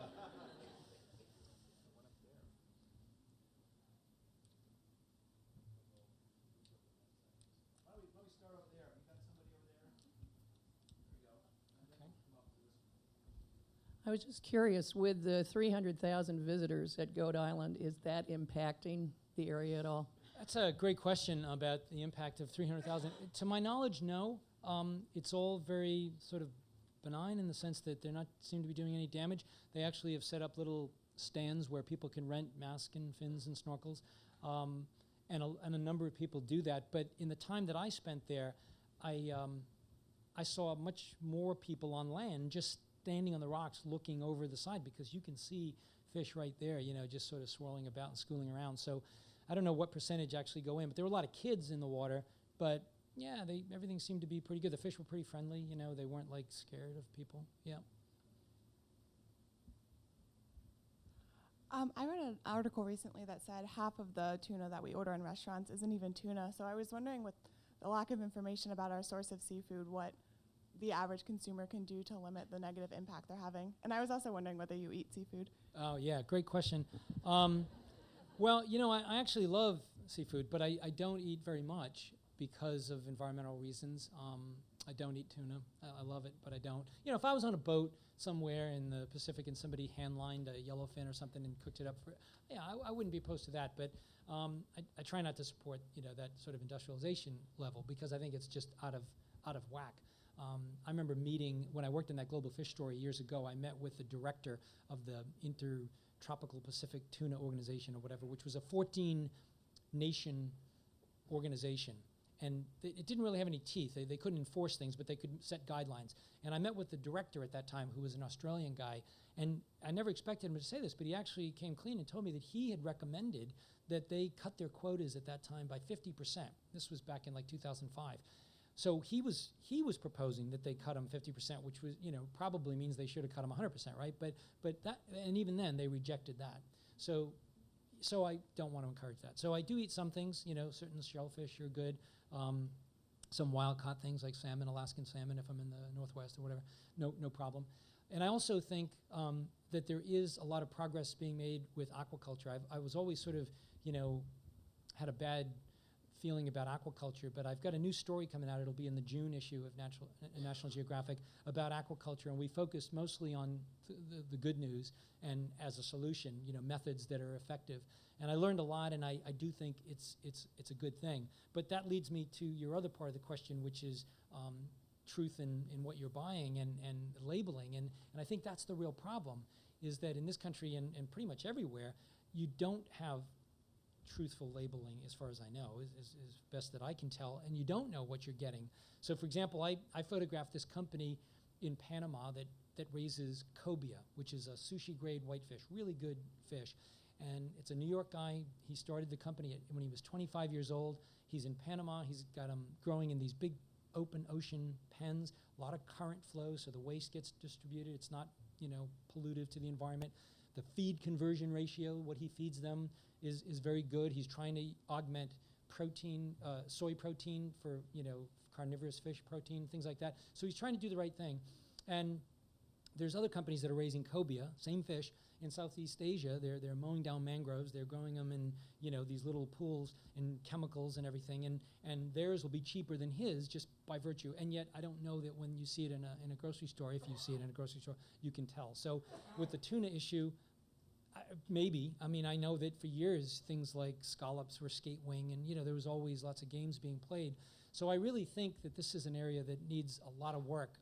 I was just curious, with the 300,000 visitors at Goat Island, is that impacting the area at all? That's a great question about the impact of 300,000. To my knowledge, no. It's all very sort of benign in the sense that they're not seem to be doing any damage. They actually have set up little stands where people can rent masks and fins and snorkels, and a number of people do that. But in the time that I spent there, I saw much more people on land just standing on the rocks looking over the side, because you can see fish right there, just sort of swirling about and schooling around. So I don't know what percentage actually go in, but there were a lot of kids in the water, but yeah, everything seemed to be pretty good. The fish were pretty friendly, they weren't like scared of people, yeah. I read an article recently that said half of the tuna that we order in restaurants isn't even tuna. So I was wondering, with the lack of information about our source of seafood, what the average consumer can do to limit the negative impact they're having. And I was also wondering whether you eat seafood. Oh, yeah, great question. Well, I actually love seafood, but I don't eat very much because of environmental reasons. I don't eat tuna. I love it, but I don't. If I was on a boat somewhere in the Pacific and somebody hand-lined a yellowfin or something and cooked it up I wouldn't be opposed to that. But I try not to support, that sort of industrialization level, because I think it's just out of whack. I remember meeting, when I worked in that Global Fish Story years ago, I met with the director of the Intertropical Pacific Tuna Organization or whatever, which was a 14 nation organization. And it didn't really have any teeth. They couldn't enforce things, but they could set guidelines. And I met with the director at that time, who was an Australian guy, and I never expected him to say this, but he actually came clean and told me that he had recommended that they cut their quotas at that time by 50%. This was back in like 2005. So he was proposing that they cut them 50%, which was, probably means they should have cut them 100%, right? But that, and even then they rejected that. So I don't want to encourage that. So I do eat some things, certain shellfish are good. Some wild caught things like salmon, Alaskan salmon, if I'm in the Northwest or whatever, no problem. And I also think that there is a lot of progress being made with aquaculture. I was always sort of, had a bad feeling about aquaculture, but I've got a new story coming out. It'll be in the June issue of National Geographic about aquaculture, and we focused mostly on the good news and as a solution, methods that are effective. And I learned a lot, and I do think it's a good thing. But that leads me to your other part of the question, which is truth in what you're buying and labeling. And I think that's the real problem, is that in this country and pretty much everywhere, you don't have truthful labeling, as far as I know, is best that I can tell, and you don't know what you're getting. So, for example, I photographed this company in Panama that raises cobia, which is a sushi-grade whitefish, really good fish. And it's a New York guy. He started the company when he was 25 years old. He's in Panama. He's got them growing in these big open ocean pens, a lot of current flow, so the waste gets distributed. It's not, pollutive to the environment. The feed conversion ratio, what he feeds them, is very good. He's trying to augment protein, soy protein for, carnivorous fish protein, things like that. So he's trying to do the right thing. And there's other companies that are raising cobia, same fish, in Southeast Asia. They're mowing down mangroves. They're growing them in, these little pools and chemicals and everything. And theirs will be cheaper than his just by virtue. And yet I don't know that when you see it in a grocery store, if you see it in a grocery store, you can tell. So with the tuna issue, maybe. I mean, I know that for years things like scallops were skate wing, and there was always lots of games being played. So I really think that this is an area that needs a lot of work,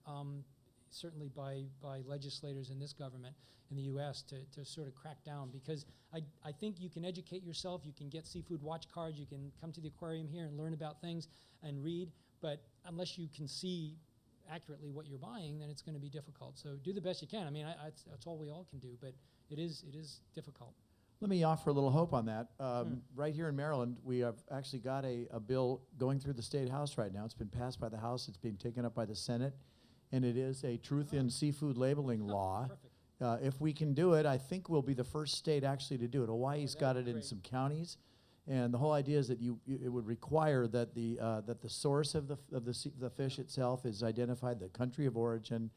certainly by legislators in this government in the U.S. to sort of crack down, because I think you can educate yourself, you can get seafood watch cards, you can come to the aquarium here and learn about things and read, but unless you can see accurately what you're buying, then it's going to be difficult. So do the best you can. I mean, that's all we all can do, but it is difficult. Let me offer a little hope on that. Right here in Maryland, we have actually got a bill going through the State House right now. It's been passed by the House. It's being taken up by the Senate. And it is a truth in seafood labeling law. If we can do it, I think we'll be the first state actually to do it. Hawaii's got it in some counties. And the whole idea is that it would require that the source of the fish itself is identified, the country of origin.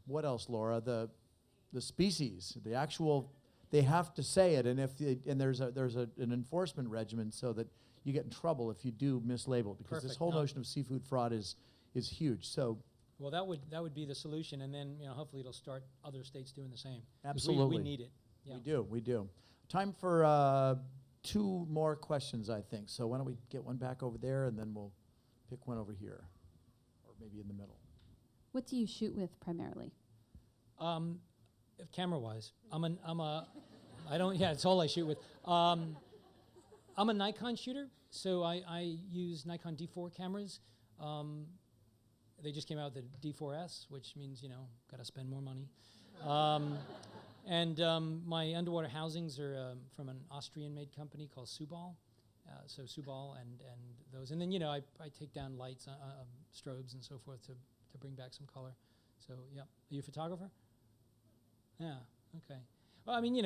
What else, Laura? The species, the actual. They have to say it, and there's an enforcement regimen so that you get in trouble if you do mislabel, because this whole notion of seafood fraud is huge. So. Well, that would be the solution, and then hopefully it'll start other states doing the same. Absolutely, we need it. Yeah. We do. Time for 2 more questions, I think. So why don't we get one back over there, and then we'll pick one over here, or maybe in the middle. What do you shoot with primarily? Camera-wise, it's all I shoot with. I'm a Nikon shooter, so I use Nikon D4 cameras. They just came out with the D4S, which means, got to spend more money. My underwater housings are from an Austrian-made company called Subal. So Subal and those. And then, I take down lights, strobes and so forth to bring back some color. So, yeah. Are you a photographer? Yeah, okay. Well, I mean,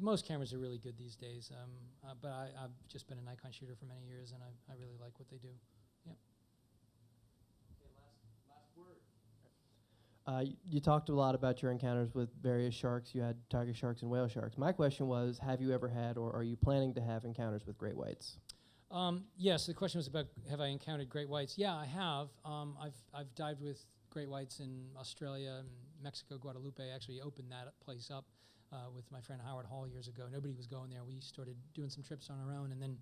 most cameras are really good these days. But I've just been a Nikon shooter for many years, and I really like what they do. Yeah. You talked a lot about your encounters with various sharks. You had tiger sharks and whale sharks. My question was, have you ever had, or are you planning to have encounters with great whites? Yes, the question was about, have I encountered great whites? Yeah, I have. I've dived with great whites in Australia and Mexico, Guadalupe. I actually opened that place up with my friend Howard Hall years ago. Nobody was going there. We started doing some trips on our own, and then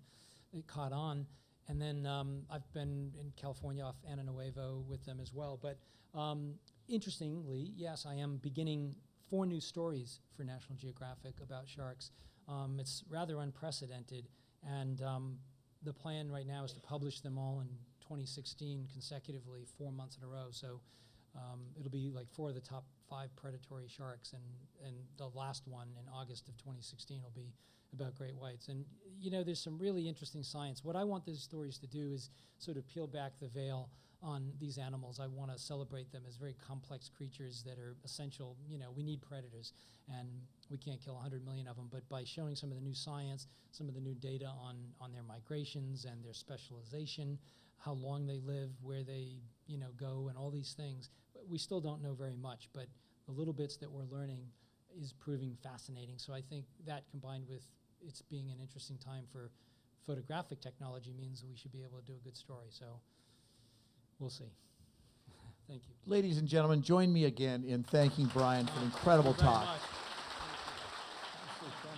it caught on. And then I've been in California off Ana Nuevo with them as well. But interestingly, yes, I am beginning 4 new stories for National Geographic about sharks. It's rather unprecedented. And the plan right now is to publish them all in 2016 consecutively, 4 months in a row. So it'll be like 4 of the top 5 predatory sharks, and the last one in August of 2016 will be about great whites. And you know, there's some really interesting science. What I want these stories to do is sort of peel back the veil on these animals. I want to celebrate them as very complex creatures that are essential. You know, we need predators, and we can't kill 100 million of them, but by showing some of the new science, some of the new data on their migrations and their specialization, how long they live, where they, you know, go, and all these things, we still don't know very much, but the little bits that we're learning is proving fascinating. So I think that, combined with it's being an interesting time for photographic technology, means we should be able to do a good story. So we'll see. Thank you. Ladies and gentlemen, join me again in thanking Brian for an incredible Thank you very talk. much.